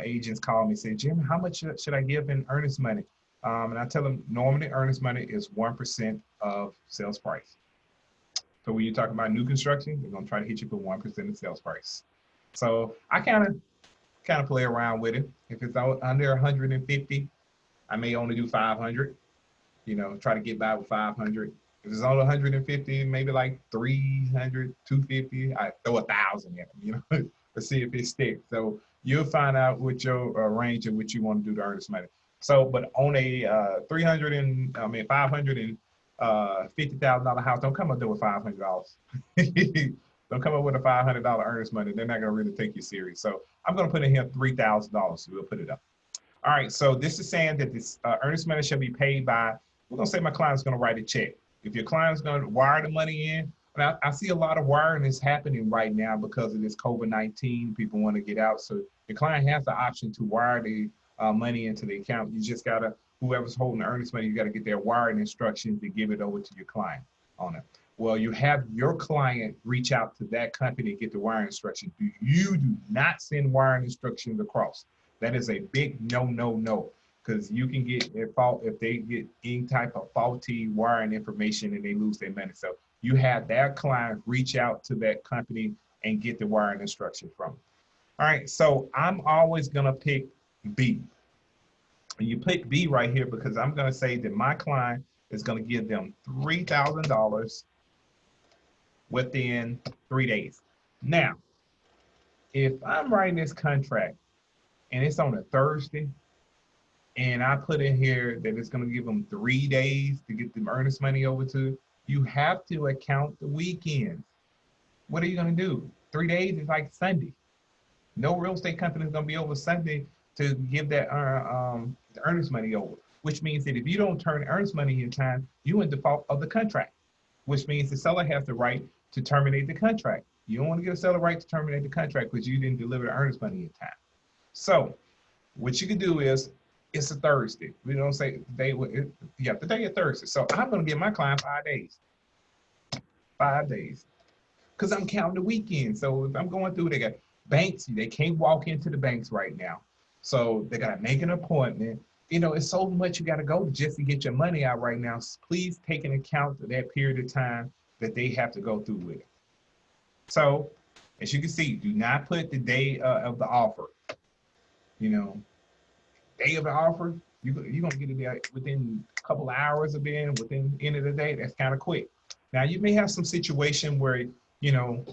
Speaker 1: agents call me and say, Jim, how much should I give in earnest money? And I tell them normally earnest money is 1% of sales price. So when you talk about new construction, they're going to try to hit you for 1% of sales price. So I kind of play around with it. If it's under 150, I may only do 500, you know, try to get by with 500. If it's on 150, maybe like 300, 250, I throw 1,000 in them, you know, to see if it sticks. So you'll find out what your range of what you want to do to earnest money. So, but on a $550,000 house, don't come up there with $500. Don't come up with a $500 earnest money. They're not going to really take you serious. So I'm going to put in here $3,000. So we'll put it up. All right. So this is saying that this earnest money shall be paid by, we're going to say my client's going to write a check. If your client's going to wire the money in, and I see a lot of wiring is happening right now because of this COVID-19. People want to get out. So your client has the option to wire the money into the account. You just got to, whoever's holding the earnest money, you got to get their wiring instructions to give it over to your client on it. Well, you have your client reach out to that company to get the wiring instructions. You do not send wiring instructions across. That is a big no, because you can get their fault if they get any type of faulty wiring information and they lose their money. So you have that client reach out to that company and get the wiring instructions from them. All right, so I'm always gonna pick B. And you pick B right here because I'm gonna say that my client is gonna give them $3,000 within 3 days. Now, if I'm writing this contract and it's on a Thursday, and I put in here that it's going to give them 3 days to get the earnest money over to, you have to account the weekends. What are you going to do? 3 days is like Sunday. No real estate company is going to be over Sunday to give that the earnest money over, which means that if you don't turn earnest money in time, you in default of the contract, which means the seller has the right to terminate the contract. You don't want to give a seller right to terminate the contract because you didn't deliver the earnest money in time. So what you can do is, it's a Thursday. We don't say the day of Thursday. So I'm going to give my client 5 days. 5 days. Because I'm counting the weekend. So if I'm going through, they got banks. They can't walk into the banks right now. So they got to make an appointment. You know, it's so much you got to go just to get your money out right now. So please take into account that period of time that they have to go through with it. So as you can see, do not put the day of the offer. You know, day of the offer, you're going to get it there within a couple of hours of being within the end of the day. That's kind of quick. Now, you may have some situation where, you know,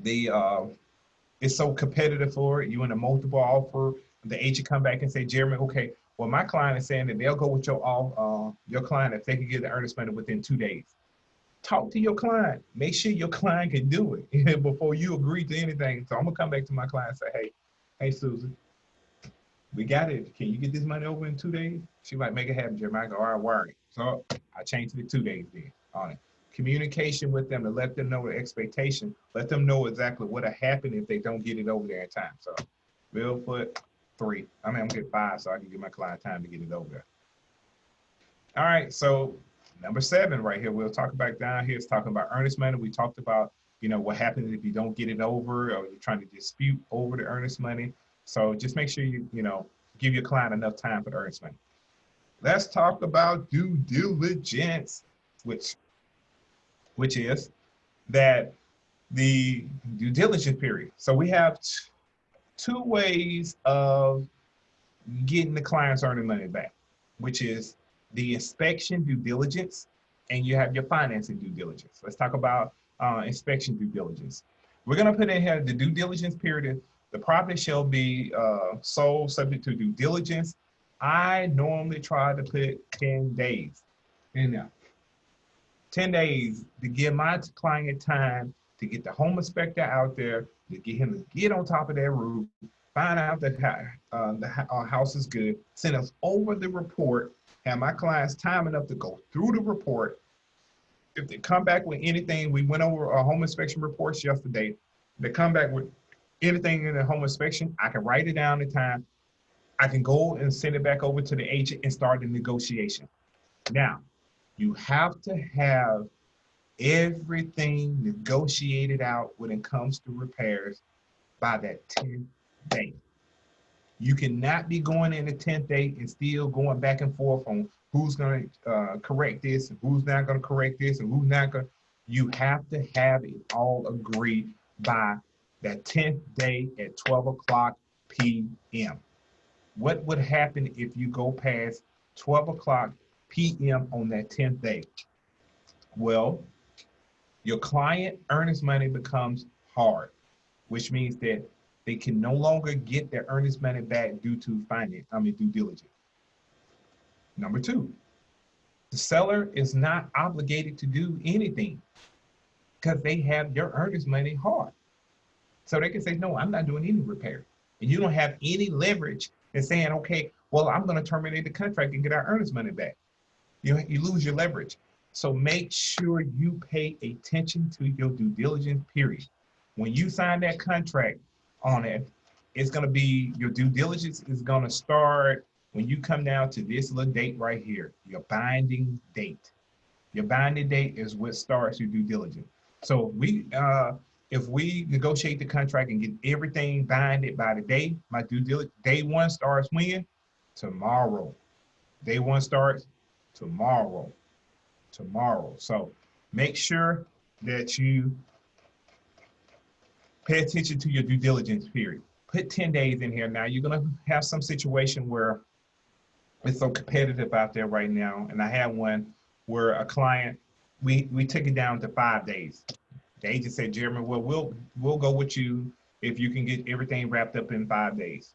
Speaker 1: it's so competitive for it. You in a multiple offer. The agent come back and say, Jeremy, okay, well, my client is saying that they'll go with your client if they can get the earnest money within 2 days. Talk to your client. Make sure your client can do it before you agree to anything. So I'm going to come back to my client and say, hey, Susan, we got it. Can you get this money over in 2 days? She might make it happen, Jeremy. I go, all right, worry. So I changed it to 2 days then on it. Communication with them to let them know the expectation. Let them know exactly what'll happen if they don't get it over there in time. So we'll put 3. I'm gonna get 5 so I can give my client time to get it over there. All right, so number 7 right here, we'll talk about down here. It's talking about earnest money. We talked about, you know, what happens if you don't get it over or you're trying to dispute over the earnest money. So just make sure you give your client enough time for the earnest money. Let's talk about due diligence, which is that the due diligence period. So we have 2 ways of getting the client's earning money back, which is the inspection due diligence, and you have your financing due diligence. Let's talk about inspection due diligence. We're gonna put in here the due diligence period. The property shall be sold subject to due diligence. I normally try to put 10 days in there. 10 days to give my client time to get the home inspector out there, to get him to get on top of that roof, find out that house is good, send us over the report, have my clients time enough to go through the report. If they come back with anything, we went over our home inspection reports yesterday. They come back with anything in the home inspection, I can write it down in time. I can go and send it back over to the agent and start the negotiation. Now, you have to have everything negotiated out when it comes to repairs by that 10th day. You cannot be going in the 10th day and still going back and forth on who's going to correct this and who's not going to correct this and who's not going to. You have to have it all agreed by that 10th day at 12 o'clock p.m. What would happen if you go past 12 o'clock p.m. on that 10th day? Well, your client earnest money becomes hard, which means that they can no longer get their earnest money back due to due diligence. Number two, the seller is not obligated to do anything because they have your earnest money hard. So they can say, no, I'm not doing any repair. And you don't have any leverage in saying, okay, well, I'm going to terminate the contract and get our earnest money back. You lose your leverage. So make sure you pay attention to your due diligence period. When you sign that contract on it, it's going to be, your due diligence is going to start when you come down to this little date right here, your binding date. Your binding date is what starts your due diligence. So if we negotiate the contract and get everything binded by the day, my due diligence, day one starts when? Tomorrow. Day one starts tomorrow. So make sure that you pay attention to your due diligence period. Put 10 days in here. Now you're gonna have some situation where it's so competitive out there right now. And I had one where a client, we took it down to 5 days. The agent said, Jeremy, well, we'll go with you if you can get everything wrapped up in 5 days.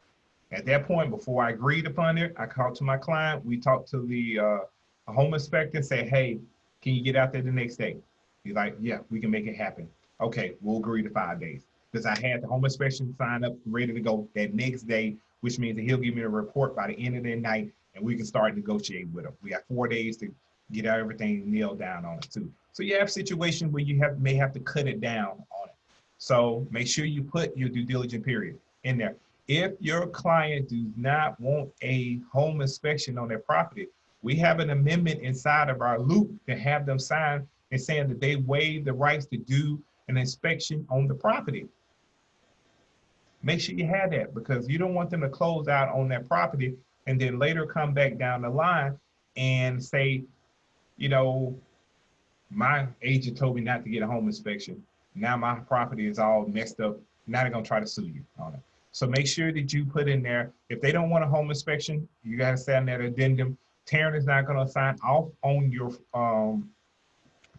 Speaker 1: At that point, before I agreed upon it, I called to my client. We talked to the home inspector and say, hey, can you get out there the next day? He's like, yeah, we can make it happen. Okay, we'll agree to 5 days. Because I had the home inspection signed up, ready to go that next day, which means that he'll give me a report by the end of the night and we can start negotiating with him. We got 4 days to get everything nailed down on it too. So you have situations where you may have to cut it down on it. So make sure you put your due diligence period in there. If your client does not want a home inspection on their property, we have an amendment inside of our loop to have them sign and saying that they waive the rights to do an inspection on the property. Make sure you have that because you don't want them to close out on that property and then later come back down the line and say, you know, my agent told me not to get a home inspection. Now my property is all messed up. Now they're gonna try to sue you on it. So make sure that you put in there, if they don't want a home inspection, you gotta send that addendum. Taryn is not gonna sign off on your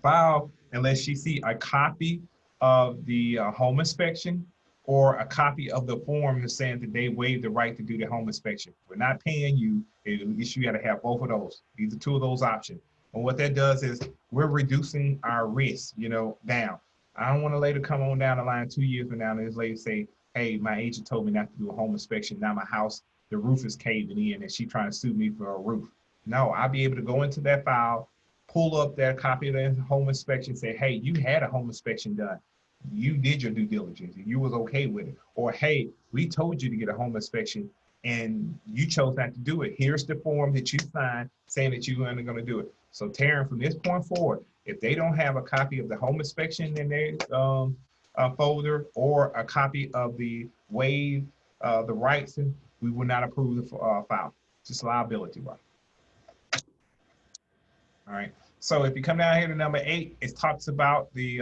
Speaker 1: file unless she see a copy of the home inspection or a copy of the form saying that they waive the right to do the home inspection. We're not paying you, at least you gotta have both of those. These are two of those options. And what that does is we're reducing our risk, down. I don't want to later come on down the line 2 years from now and this lady say, hey, my agent told me not to do a home inspection. Now my house, the roof is caving in and she's trying to sue me for a roof. No, I'll be able to go into that file, pull up that copy of the home inspection, say, hey, you had a home inspection done. You did your due diligence and you was okay with it. Or, hey, we told you to get a home inspection and you chose not to do it. Here's the form that you signed saying that you weren't going to do it. So Taryn, from this point forward, if they don't have a copy of the home inspection in their folder or a copy of the waive the rights, we will not approve the file. Just liability, right? All right. So if you come down here to number 8, it talks about the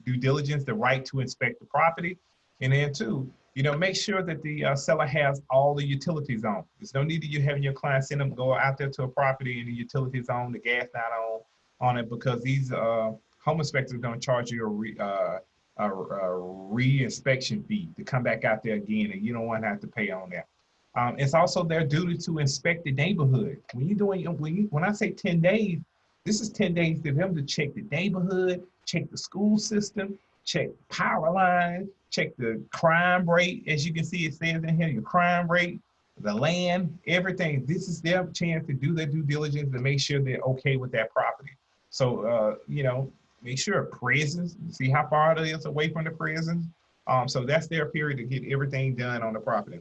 Speaker 1: due diligence, the right to inspect the property. And then 2, make sure that the seller has all the utilities on. There's no need to you having your client send them go out there to a property and the utilities on, the gas not on it, because these home inspectors are going to charge you a re-inspection fee to come back out there again, and you don't want to have to pay on that. It's also their duty to inspect the neighborhood. When I say 10 days, This is 10 days for them to check the neighborhood, check the school system, check power lines, check the crime rate. As you can see, it says in here, your crime rate, the land, everything. This is their chance to do their due diligence and make sure they're okay with that property. So, you know, make sure prisons, see how far it is away from the prisons. So that's their period to get everything done on the property.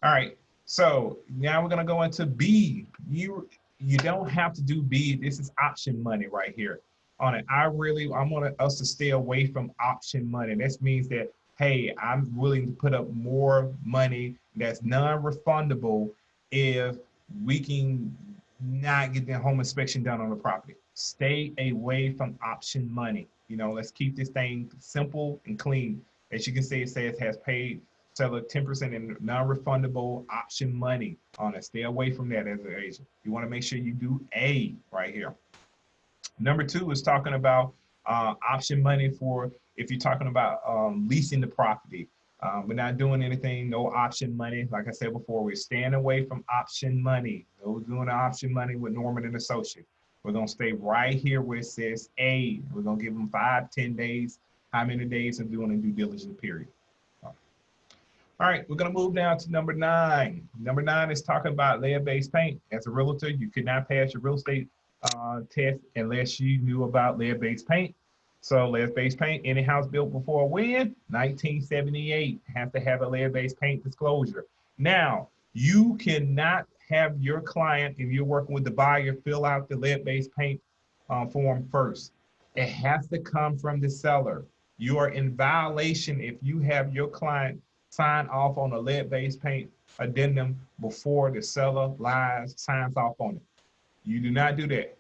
Speaker 1: All right, so now we're gonna go into B. You don't have to do B. This is option money right here on it. I want us to stay away from option money. This means that, hey, I'm willing to put up more money that's non-refundable if we can not get the home inspection done on the property. Stay away from option money. You know, let's keep this thing simple and clean. As you can see, it says has paid seller 10% in non-refundable option money on it. Stay away from that as an agent. You want to make sure you do A right here. Number 2 is talking about option money for if you're talking about leasing the property. We're not doing anything, no option money. Like I said before, we're staying away from option money. No doing option money with Norman and Associates. We're gonna stay right here where it says A. We're gonna give them 5, 10 days, how many days of doing a due diligence period. All right, we're gonna move down to number 9. Number 9 is talking about lead-based paint. As a realtor, you could not pass your real estate test unless you knew about lead-based paint. So lead-based paint, any house built before when? 1978, has to have a lead-based paint disclosure. Now, you cannot have your client, if you're working with the buyer, fill out the lead-based paint form first. It has to come from the seller. You are in violation if you have your client sign off on a lead-based paint addendum before the seller signs off on it. You do not do that.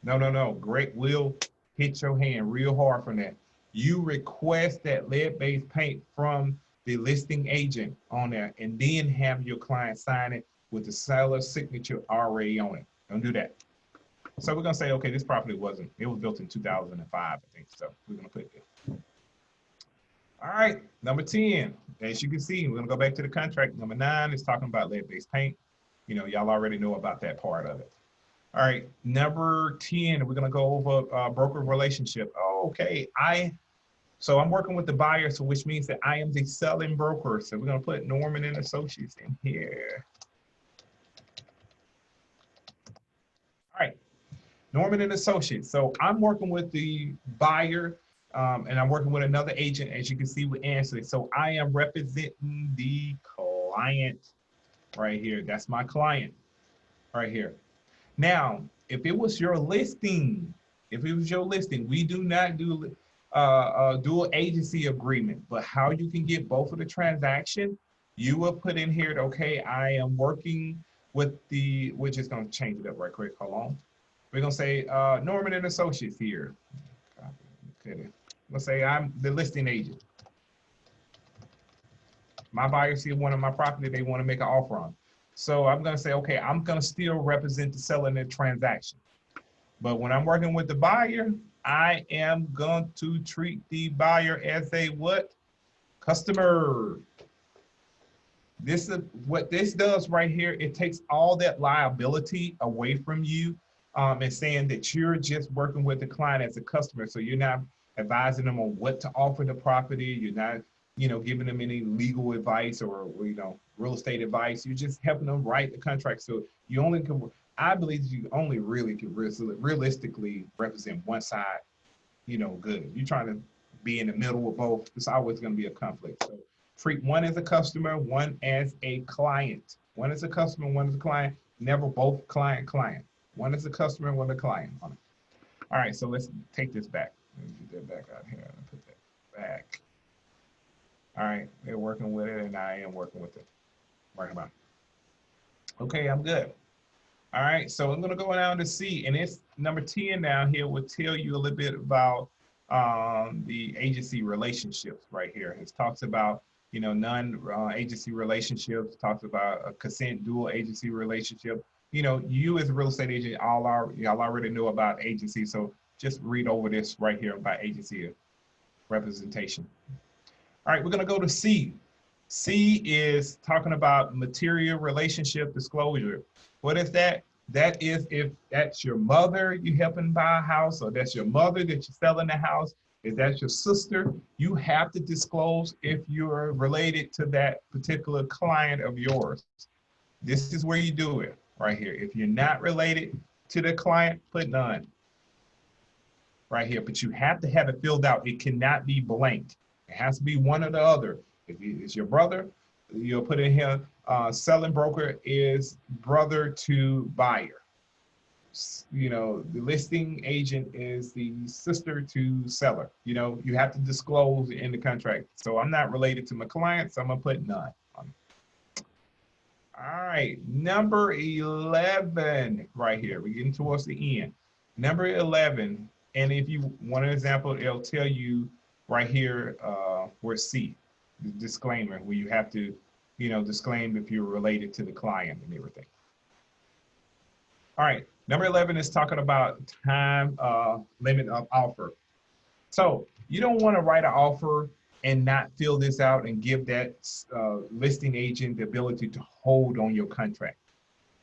Speaker 1: No. Greg will hit your hand real hard from that. You request that lead-based paint from the listing agent on there and then have your client sign it with the seller's signature already on it. Don't do that. So we're gonna say, okay, this property it was built in 2005, I think. So we're gonna put it. All right, number 10, as you can see, we're gonna go back to the contract. Number 9 is talking about lead-based paint. You know, y'all already know about that part of it. All right, number 10, we're gonna go over broker relationship. Okay, so I'm working with the buyer, so which means that I am the selling broker. So we're gonna put Norman and Associates in here. All right, Norman and Associates. So I'm working with the buyer, and I'm working with another agent, as you can see with Ansley. So I am representing the client right here. That's my client right here. Now, if it was your listing, we do not do dual agency agreement, but how you can get both of the transaction, you will put in here, okay, I am working with we're just gonna change it up right quick, hold on. We're gonna say Norman and Associates here. Okay. Let's say I'm the listing agent. My buyer see one of my property they want to make an offer on. So I'm going to say, okay, I'm going to still represent the seller in the transaction. But when I'm working with the buyer, I am going to treat the buyer as a what? Customer. This is what this does right here. It takes all that liability away from you and saying that you're just working with the client as a customer. So you're not advising them on what to offer the property. You're not, you know, giving them any legal advice or, you know, real estate advice. You're just helping them write the contract. So you only can, I believe you only really can realistically represent one side, you know, good. You're trying to be in the middle of both. It's always going to be a conflict. So treat one as a customer, one as a client. One is a customer, one is a client. Never both client. One is a customer, one is a client. All right, so let's take this back. Let me get that back out here and put that back. All right, they're working with it and I am working with it. Right about. Okay, I'm good. All right, so I'm gonna go down to C, and it's number 10 down here will tell you a little bit about the agency relationships right here. It talks about, you know, non-agency relationships, talks about a consent dual agency relationship. You know, you as a real estate agent, y'all already know about agency, so just read over this right here about agency representation. All right, we're gonna go to C. C is talking about material relationship disclosure. What is that? That is if that's your mother you helping buy a house, or that's your mother that you're selling the house. If that's your sister, you have to disclose if you're related to that particular client of yours. This is where you do it right here. If you're not related to the client, put none right here, but you have to have it filled out. It cannot be blank. It has to be one or the other. If it's your brother, you'll put in here, selling broker is brother to buyer. You know, the listing agent is the sister to seller. You know, you have to disclose in the contract. So I'm not related to my client, so I'm gonna put none. All right, number 11 right here. We're getting towards the end. Number 11, and if you want an example, it'll tell you right here where C, the disclaimer, where you have to, you know, disclaim if you're related to the client and everything. All right, number 11 is talking about time limit of offer. So you don't want to write an offer and not fill this out and give that listing agent the ability to hold on your contract,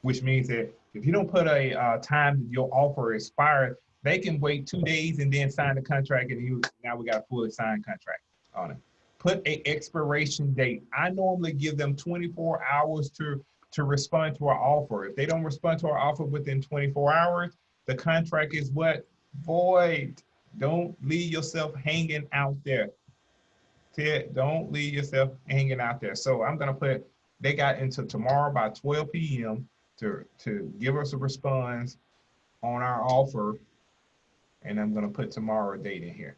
Speaker 1: which means that if you don't put a time that your offer expires, they can wait 2 days and then sign the contract, and now we got a fully signed contract on it. Put a expiration date. I normally give them 24 hours to respond to our offer. If they don't respond to our offer within 24 hours, the contract is what? Void. Don't leave yourself hanging out there. Ted, don't leave yourself hanging out there. So I'm gonna put, they got until tomorrow by 12 p.m. to give us a response on our offer. And I'm gonna put tomorrow date in here.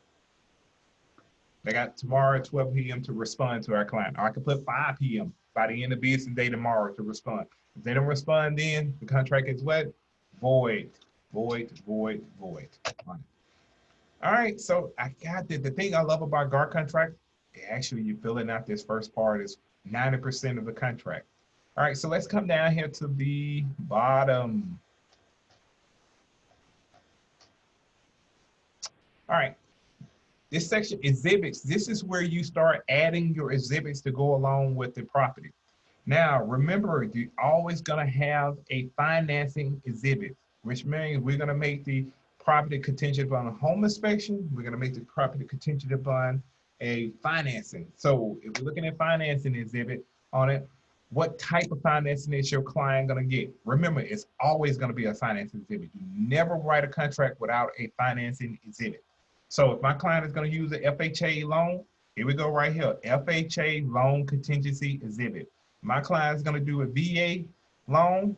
Speaker 1: They got tomorrow at 12 p.m. to respond to our client. Or I could put 5 p.m. by the end of business day tomorrow to respond. If they don't respond then, the contract is what? Void, void, void, void. All right, so I got the thing I love about GAR contract, actually you filling out this first part is 90% of the contract. All right, so let's come down here to the bottom. All right, this section, exhibits. This is where you start adding your exhibits to go along with the property. Now, remember, you're always gonna have a financing exhibit, which means we're gonna make the property contingent upon a home inspection. We're gonna make the property contingent upon a financing. So if we're looking at financing exhibit on it, what type of financing is your client gonna get? Remember, it's always gonna be a financing exhibit. You never write a contract without a financing exhibit. So if my client is gonna use an FHA loan, here we go right here, FHA loan contingency exhibit. My client is gonna do a VA loan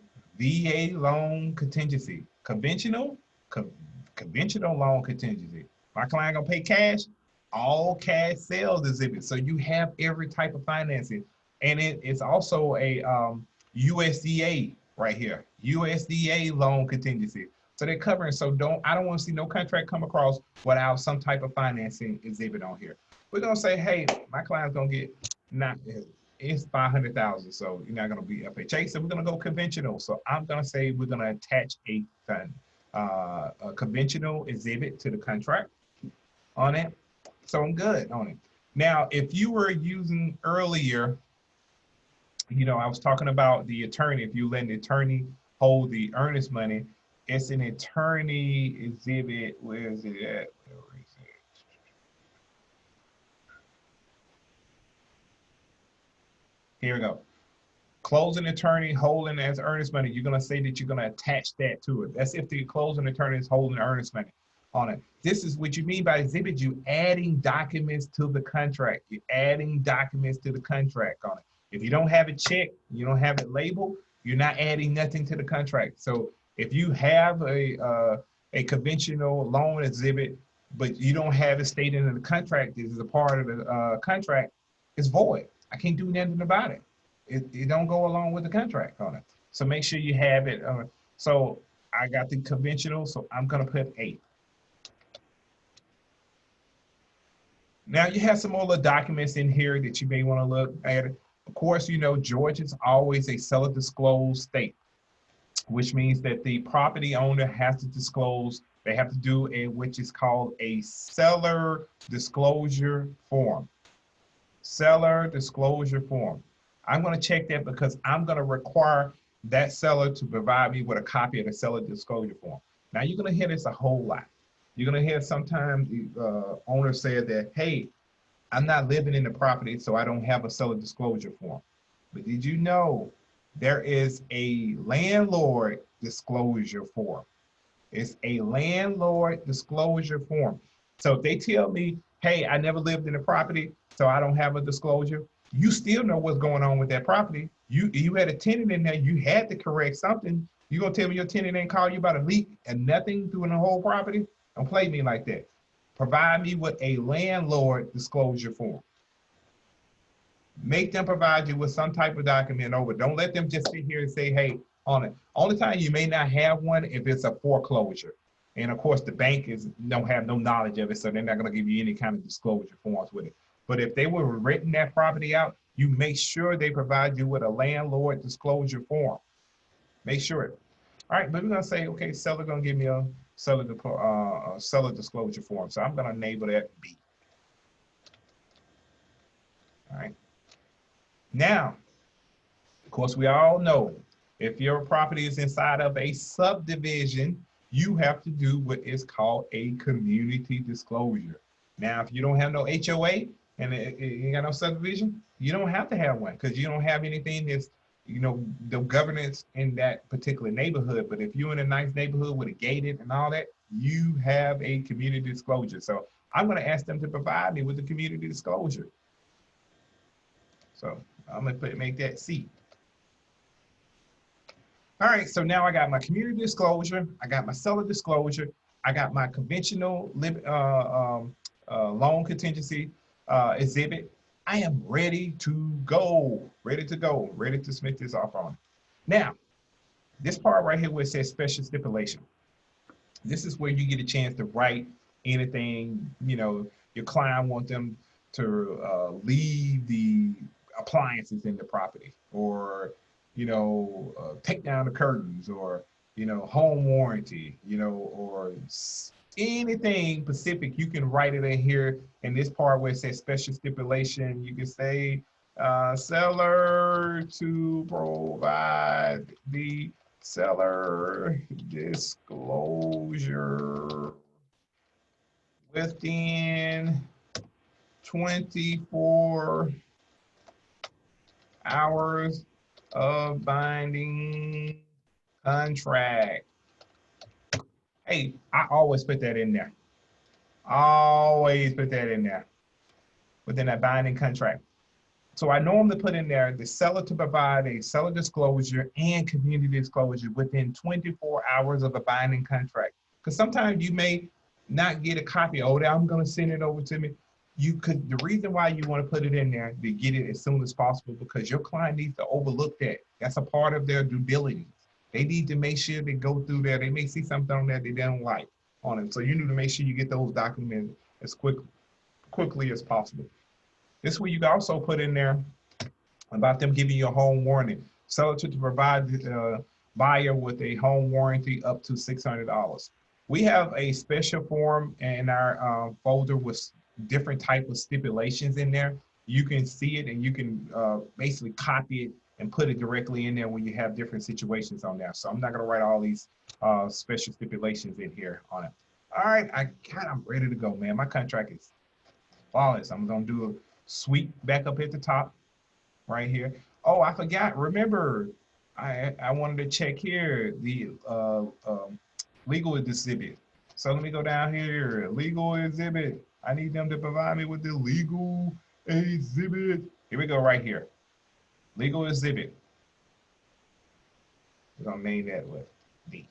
Speaker 1: contingency. Conventional loan contingency. My client gonna pay cash, all cash sales exhibit. So you have every type of financing. And it's also a USDA right here, USDA loan contingency. So they're covering, so I don't want to see no contract come across without some type of financing exhibit on here. We're gonna say, hey, my client's gonna get, it's 500,000, so you're not gonna be FHA, so we're gonna go conventional. So I'm gonna say we're gonna attach a conventional exhibit to the contract on it. So I'm good on it. Now, if you were using earlier, you know, I was talking about the attorney, if you let the attorney hold the earnest money, it's an attorney exhibit. Where is it at? Where is it? Here we go. Closing attorney holding as earnest money. You're gonna say that you're gonna attach that to it. That's if the closing attorney is holding earnest money on it. This is what you mean by exhibit. You adding documents to the contract. You're adding documents to the contract on it. If you don't have it checked, you don't have it labeled, you're not adding nothing to the contract. So if you have a conventional loan exhibit, but you don't have it stated in the contract, this is a part of the contract, it's void. I can't do nothing about it. It don't go along with the contract on it. So make sure you have it. So I got the conventional, so I'm gonna put 8. Now you have some other documents in here that you may wanna look at. Of course, you know, Georgia's always a seller disclosed state, which means that the property owner has to disclose, they have to do which is called a seller disclosure form. Seller disclosure form. I'm gonna check that because I'm gonna require that seller to provide me with a copy of the seller disclosure form. Now you're gonna hear this a whole lot. You're gonna hear sometimes the owner say that, hey, I'm not living in the property, so I don't have a seller disclosure form. But did you know there is a landlord disclosure form? It's a landlord disclosure form. So if they tell me, hey, I never lived in the property, so I don't have a disclosure, you still know what's going on with that property. You had a tenant in there, you had to correct something. You gonna tell me your tenant didn't call you about a leak and nothing doing the whole property? Don't play me like that. Provide me with a landlord disclosure form. Make them provide you with some type of document over. Don't let them just sit here and say, hey, on it. Only time you may not have one if it's a foreclosure. And of course, the bank don't have no knowledge of it, so they're not gonna give you any kind of disclosure forms with it. But if they were renting that property out, you make sure they provide you with a landlord disclosure form. Make sure. All right, but we're gonna say, okay, seller gonna give me a seller disclosure form. So I'm gonna enable that B. All right. Now, of course, we all know if your property is inside of a subdivision, you have to do what is called a community disclosure. Now, if you don't have no HOA and you got no subdivision, you don't have to have one because you don't have anything that's, you know, the governance in that particular neighborhood. But if you're in a nice neighborhood with a gated and all that, you have a community disclosure. So I'm going to ask them to provide me with the community disclosure. So I'm going to make that C. All right, so now I got my community disclosure, I got my seller disclosure, I got my conventional loan contingency exhibit. I am ready to go, ready to submit this off on. Now, this part right here where it says special stipulation. This is where you get a chance to write anything, you know, your client wants them to leave the appliances in the property, or you know, take down the curtains, or, you know, home warranty, you know, or anything specific, you can write it in here. In this part where it says special stipulation, you can say seller to provide the seller disclosure within 24 hours of binding contract. Hey, I always put that in there. Always put that in there within that binding contract. So I normally put in there the seller to provide a seller disclosure and community disclosure within 24 hours of a binding contract. Because sometimes you may not get a copy. Oh, I'm going to send it over to me. You could, the reason why you want to put it in there to get it as soon as possible, because your client needs to overlook that. That's a part of their due diligence. They need to make sure they go through there. They may see something on there they don't like on it. So you need to make sure you get those documents as quickly as possible. This way you can also put in there about them giving you a home warranty. Seller to provide the buyer with a home warranty up to $600. We have a special form in our folder with different type of stipulations in there. You can see it and you can basically copy it and put it directly in there when you have different situations on there. So I'm not gonna write all these special stipulations in here on it. All right, I'm ready to go, man. My contract is flawless. I'm gonna do a sweep back up at the top right here. Oh, I forgot, remember, I wanted to check here the legal exhibit. So let me go down here, legal exhibit. I need them to provide me with the legal exhibit. Here we go, right here. Legal exhibit. We're gonna name that with D.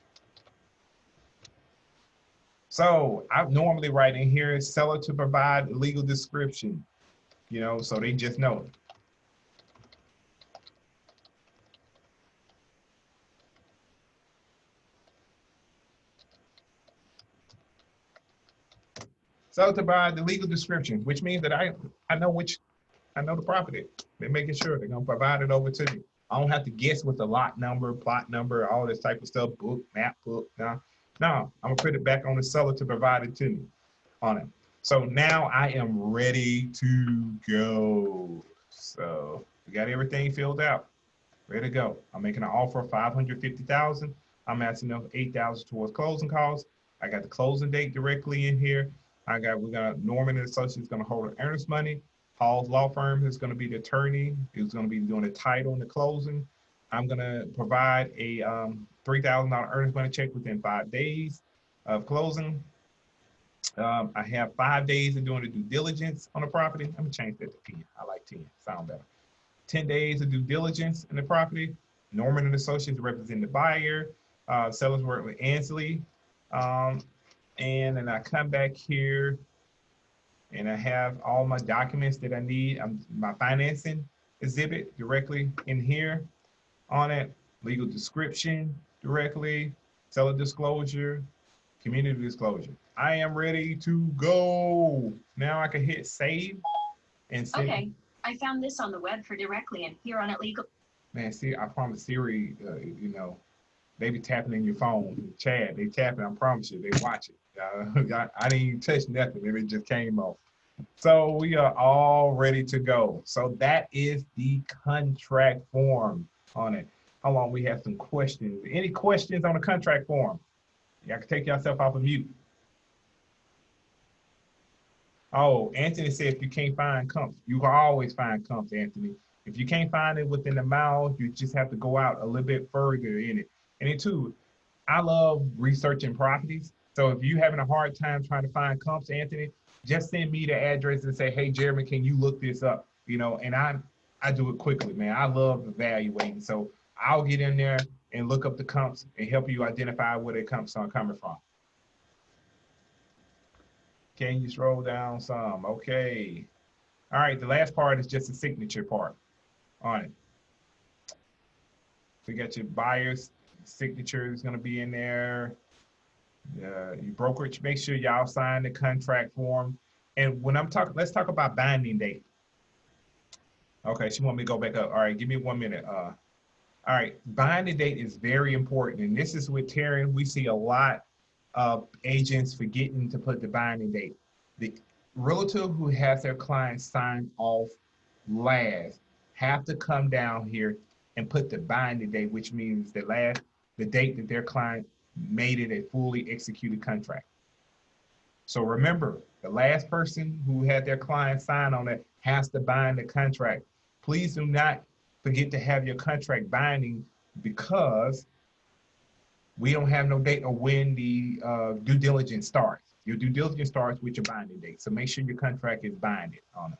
Speaker 1: So I normally write in here, seller to provide legal description, you know, so they just know. So to provide the legal description, which means that I know the property. They're making sure they're gonna provide it over to me. I don't have to guess with the lot number, plot number, all this type of stuff, book, map book. No, I'm gonna put it back on the seller to provide it to me on it. So now I am ready to go. So we got everything filled out. Ready to go. I'm making an offer of 550,000. I'm asking them 8,000 towards closing costs. I got the closing date directly in here. We're gonna, Norman and Associates gonna hold an earnest money. Hall's Law Firm is gonna be the attorney, who's gonna be doing the title and the closing. I'm gonna provide a $3,000 earnest money check within 5 days of closing. I have 5 days of doing the due diligence on the property. I'm gonna change that to 10. I like 10, sound better. 10 days of due diligence in the property. Norman and Associates represent the buyer. Sellers work with Ansley. And then I come back here and I have all my documents that I need. My financing exhibit directly in here on it. Legal description directly. Seller disclosure. Community disclosure. I am ready to go. Now I can hit save and send.
Speaker 4: Okay, I found this on the web for directly and here on it legal.
Speaker 1: Man, see, I promise Siri, you know, they be tapping in your phone. Chad, they tapping, I promise you, they watch it. I didn't even touch nothing, it just came off. So we are all ready to go. So that is the contract form on it. Hold on, we have some questions. Any questions on the contract form? Y'all can take yourself off of mute. Oh, Anthony said if you can't find comps, you can always find comps, Anthony. If you can't find it within the mile, you just have to go out a little bit further in it. And then too, I love researching properties. So if you're having a hard time trying to find comps, Anthony, just send me the address and say, hey, Jeremy, can you look this up? You know, and I do it quickly, man. I love evaluating. So I'll get in there and look up the comps and help you identify where the comps are coming from. Can you scroll down some? Okay. All right, the last part is just the signature part on it. So you got your buyer's signature is gonna be in there. Your brokerage, make sure y'all sign the contract form. And when I'm talking, let's talk about binding date. Okay, she want me to go back up. All right, give me 1 minute. All right, binding date is very important. And this is with Taryn, we see a lot of agents forgetting to put the binding date. The realtor who has their client sign off last have to come down here and put the binding date, which means the date that their client made it a fully executed contract. So remember, the last person who had their client sign on it has to bind the contract. Please do not forget to have your contract binding, because we don't have no date of when the due diligence starts. Your due diligence starts with your binding date. So make sure your contract is binded on it.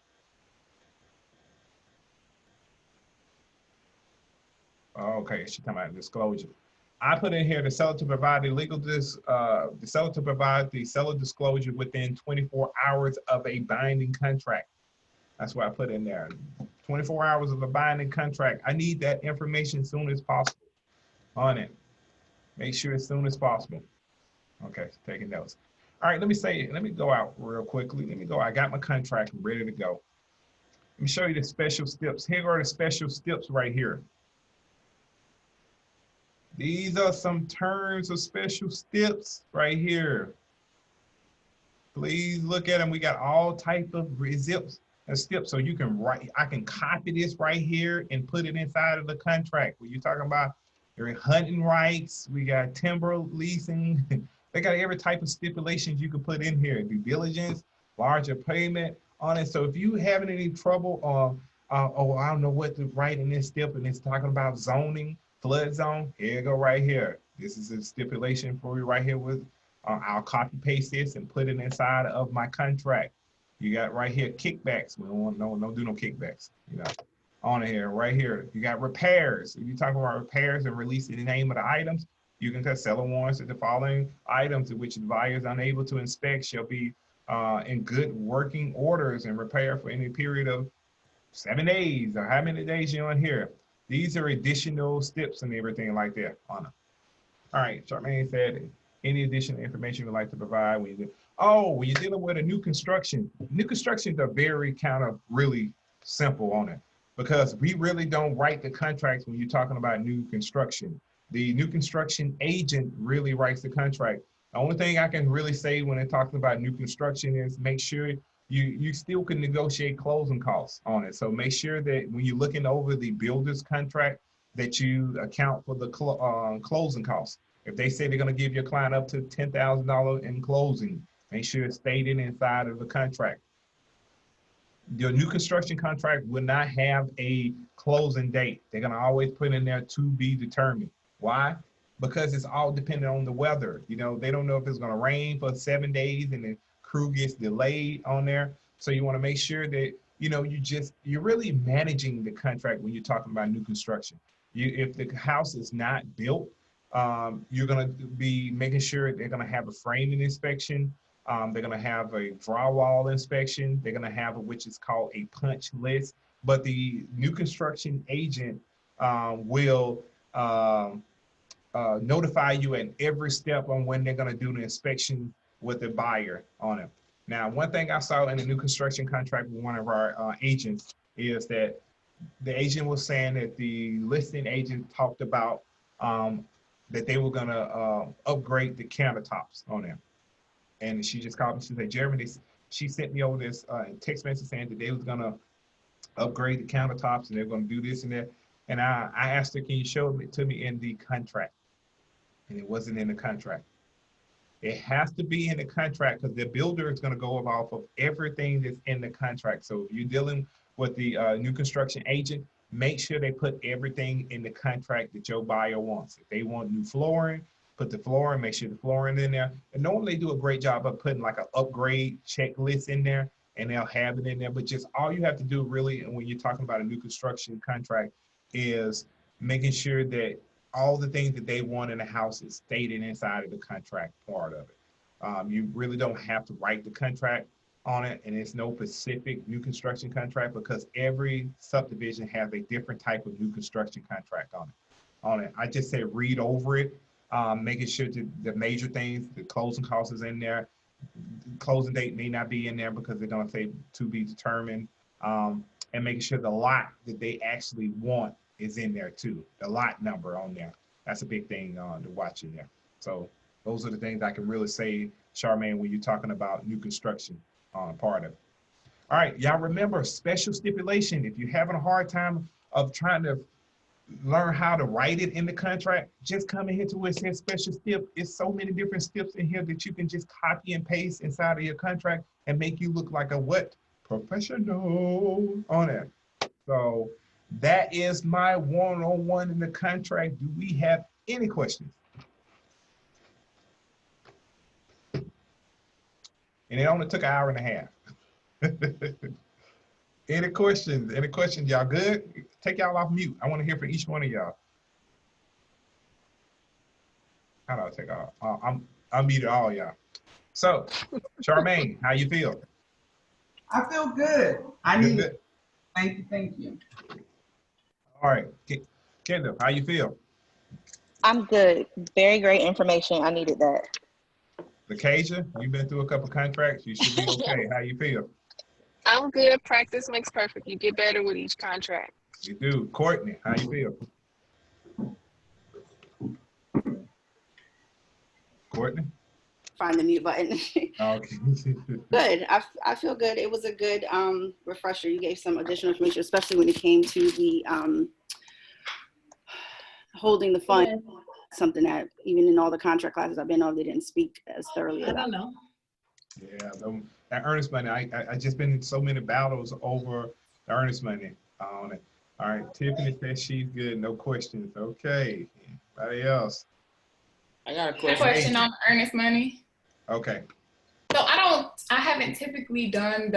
Speaker 1: Okay, she's talking about disclosure. I put in here the seller to provide the seller disclosure within 24 hours of a binding contract. That's what I put in there. 24 hours of a binding contract. I need that information as soon as possible on it. Make sure as soon as possible. Okay, taking notes. All right, let me go out real quickly. I got my contract ready to go. Let me show you the special steps. Here are the special steps right here. These are some terms of special steps right here. Please look at them. We got all type of steps. So you can write, I can copy this right here and put it inside of the contract. When you're talking about your hunting rights, we got timber leasing. They got every type of stipulations you can put in here. Due diligence, larger payment on it. So if you having any trouble, oh, I don't know what to write in this step, and it's talking about zoning, flood zone, here you go right here. This is a stipulation for you right here with, I'll copy paste this and put it inside of my contract. You got right here kickbacks. We don't want don't do no kickbacks, you know, on here, right here. You got repairs. If you're talking about repairs and releasing the name of the items, you can tell seller warrants that the following items in which the buyer is unable to inspect shall be in good working orders and repair for any period of 7 days, or how many days you're on here. These are additional steps and everything like that on them. All right, Charmaine said, any additional information you'd like to provide when you do, when you're dealing with a new constructions are very kind of really simple on it, because we really don't write the contracts when you're talking about new construction. The new construction agent really writes the contract. The only thing I can really say when it talks about new construction is make sure you still can negotiate closing costs on it. So make sure that when you're looking over the builder's contract, that you account for the closing costs. If they say they're going to give your client up to $10,000 in closing, make sure it's stated inside of the contract. Your new construction contract will not have a closing date. They're going to always put in there to be determined. Why? Because it's all dependent on the weather. You know, they don't know if it's going to rain for 7 days and the crew gets delayed on there. So you want to make sure that, you know, you're really managing the contract when you're talking about new construction. If the house is not built, you're going to be making sure they're going to have a framing inspection. They're going to have a drywall inspection. They're going to have which is called a punch list. But the new construction agent will notify you at every step on when they're going to do the inspection with the buyer on it. Now, one thing I saw in the new construction contract with one of our agents is that the agent was saying that the listing agent talked about that they were going to upgrade the countertops on there. And she just called me. She said, Jeremy, she sent me over this text message saying that they was going to upgrade the countertops and they're going to do this and that. And I asked her, can you show it to me in the contract? And it wasn't in the contract. It has to be in the contract because the builder is going to go off of everything that's in the contract. So if you're dealing with the new construction agent, make sure they put everything in the contract that your buyer wants. If they want new flooring, put the flooring, make sure the flooring in there. And normally they do a great job of putting like an upgrade checklist in there and they'll have it in there. But just all you have to do really, when you're talking about a new construction contract, is making sure that all the things that they want in the house is stated inside of the contract part of it. You really don't have to write the contract on it, and it's no specific new construction contract because every subdivision has a different type of new construction contract on it. I just say read over it, making sure that the major things, the closing costs is in there. Closing date may not be in there because they're going to say to be determined, and making sure the lot that they actually want is in there too. The lot number on there. That's a big thing to watch in there. So those are the things I can really say, Charmaine, when you're talking about new construction part of it. All right, y'all remember special stipulation. If you're having a hard time of trying to learn how to write it in the contract, just come in here to where it says special stip. It's so many different steps in here that you can just copy and paste inside of your contract and make you look like a what? Professional on it. So that is my one-on-one in the contract. Do we have any questions? And it only took an hour and a half. Any questions? Any questions? Y'all good? Take y'all off mute. I want to hear from each one of y'all. How do I take off? I'm muted all y'all. So, Charmaine, how you feel?
Speaker 5: I feel good. I need it. Thank you.
Speaker 1: All right, Kendall, how you feel?
Speaker 6: I'm good. Very great information. I needed that.
Speaker 1: Lakeisha, you've been through a couple contracts. You should be okay. How you feel?
Speaker 7: I'm good. Practice makes perfect. You get better with each contract.
Speaker 1: You do. Courtney, how you feel? Courtney?
Speaker 8: Find the mute button.
Speaker 1: Okay.
Speaker 8: Good. I feel good. It was a good refresher. You gave some additional information, especially when it came to the holding the fund. Yeah. Something that even in all the contract classes I've been on, they didn't speak as thoroughly about.
Speaker 3: I don't know.
Speaker 1: Yeah, that earnest money, I just been in so many battles over the earnest money on it. All right, Tiffany says she's good, no questions. Okay, anybody else?
Speaker 9: I got a
Speaker 3: question.
Speaker 9: question.
Speaker 3: On earnest money.
Speaker 1: Okay.
Speaker 3: So I haven't typically done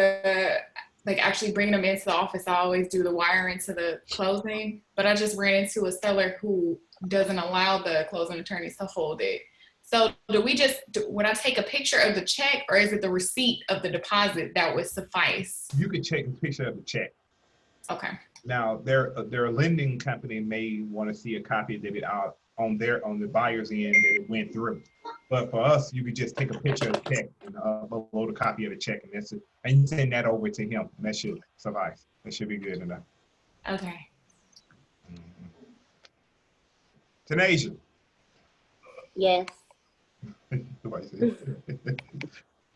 Speaker 3: like actually bringing them into the office. I always do the wire into the closing, but I just ran into a seller who doesn't allow the closing attorneys to hold it. So would I take a picture of the check or is it the receipt of the deposit that would suffice?
Speaker 1: You could take a picture of the check.
Speaker 3: Okay.
Speaker 1: Now, their lending company may want to see a copy that it on the buyer's end that it went through. But for us, you could just take a picture of the check and upload a copy of the check, and that's it. And you send that over to him, and that should suffice. That should be good enough.
Speaker 3: Okay.
Speaker 1: Tanasia.
Speaker 10: Yes.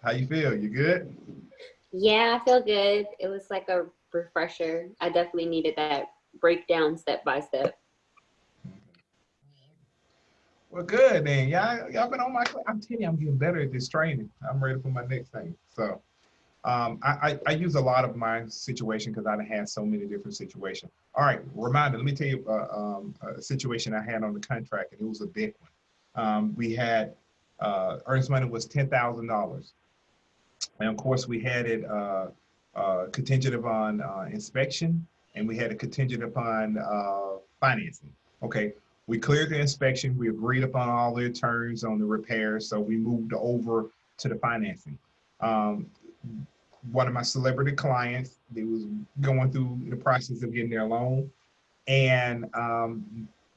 Speaker 1: How you feel? You good?
Speaker 10: Yeah, I feel good. It was like a refresher. I definitely needed that breakdown step by step.
Speaker 1: Well, good then. Y'all been on my class. I'm telling you, I'm getting better at this training. I'm ready for my next thing. So I use a lot of my situation because I've had so many different situations. All right, reminder, let me tell you a situation I had on the contract, and it was a big one. We had earnest money was $10,000. And of course, we had it contingent upon inspection, and we had a contingent upon financing. Okay, we cleared the inspection. We agreed upon all the terms on the repairs, so we moved over to the financing. One of my celebrity clients, they was going through the process of getting their loan, and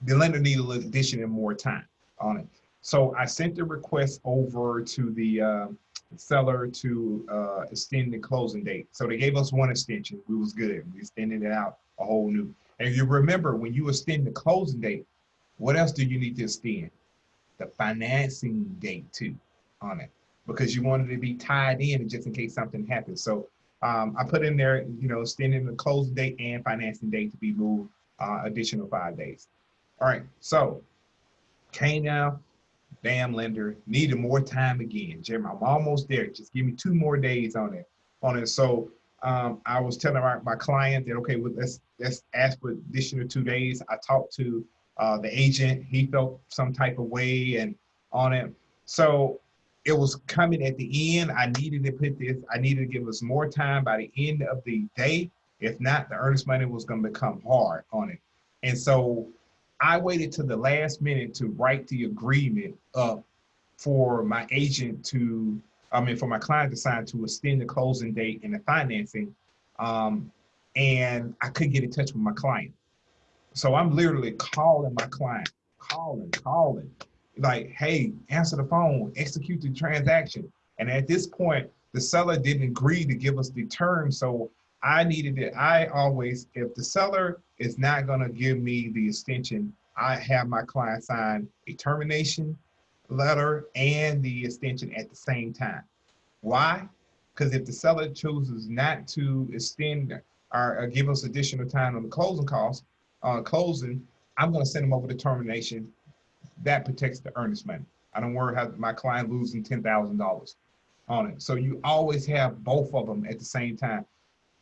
Speaker 1: the lender needed additional more time on it. So I sent the request over to the seller to extend the closing date. So they gave us one extension. We was good. We extended it out a whole new. And if you remember, when you extend the closing date, what else do you need to extend? The financing date too on it, because you wanted to be tied in just in case something happens. So I put in there, you know, extending the closing date and financing date to be moved additional 5 days. All right, so came down, damn lender, needed more time again. Jim, I'm almost there. Just give me 2 more days on it. So I was telling my client that, okay, well, let's ask for additional 2 days. I talked to the agent. He felt some type of way and on it. So it was coming at the end. I needed to put this, I needed to give us more time by the end of the day. If not, the earnest money was going to become hard on it. And so I waited to the last minute to write the agreement up for my agent to, for my client to sign to extend the closing date and the financing. And I couldn't get in touch with my client. So I'm literally calling my client, calling, like, hey, answer the phone, execute the transaction. And at this point, the seller didn't agree to give us the terms. So I needed it. I always, if the seller is not going to give me the extension, I have my client sign a termination letter and the extension at the same time. Why? Because if the seller chooses not to extend or give us additional time on the closing costs, closing, I'm going to send them over to termination. That protects the earnest money. I don't worry about my client losing $10,000 on it. So you always have both of them at the same time.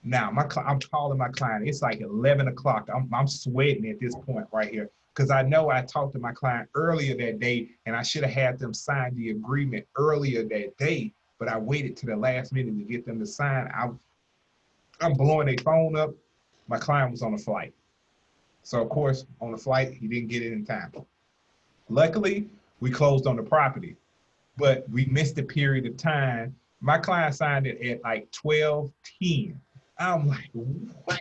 Speaker 1: Now, I'm calling my client. It's like 11 o'clock. I'm sweating at this point right here because I know I talked to my client earlier that day and I should have had them sign the agreement earlier that day, but I waited to the last minute to get them to sign. I'm blowing their phone up. My client was on a flight. So, of course, on the flight, he didn't get it in time. Luckily, we closed on the property, but we missed a period of time. My client signed it at like 12:10. I'm like, what?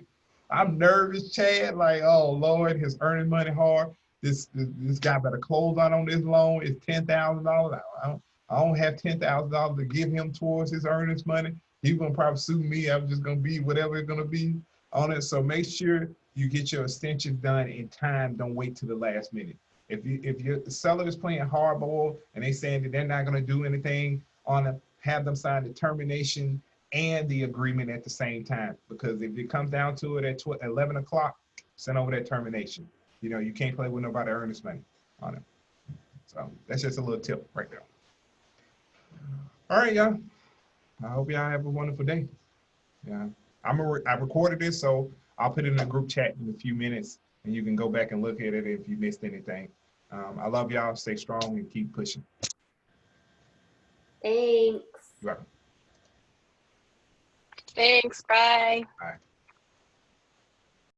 Speaker 1: I'm nervous, Chad. Like, oh Lord, his earning money hard. This guy better close out on this loan. It's $10,000. I don't have $10,000 to give him towards his earnings money. He's gonna probably sue me. I'm just gonna be whatever it's gonna be on it. So make sure you get your extensions done in time. Don't wait till the last minute. If your seller is playing hardball and they saying that they're not gonna do anything on it, have them sign the termination and the agreement at the same time. Because if it comes down to it at 11 o'clock, send over that termination. You know, you can't play with nobody earnest money on it. So that's just a little tip right there. All right, y'all. I hope y'all have a wonderful day. Yeah, I recorded this, so I'll put it in a group chat in a few minutes, and you can go back and look at it if you missed anything. I love y'all. Stay strong and keep pushing.
Speaker 10: Thanks.
Speaker 1: You're welcome.
Speaker 7: Thanks. Bye.
Speaker 1: All right.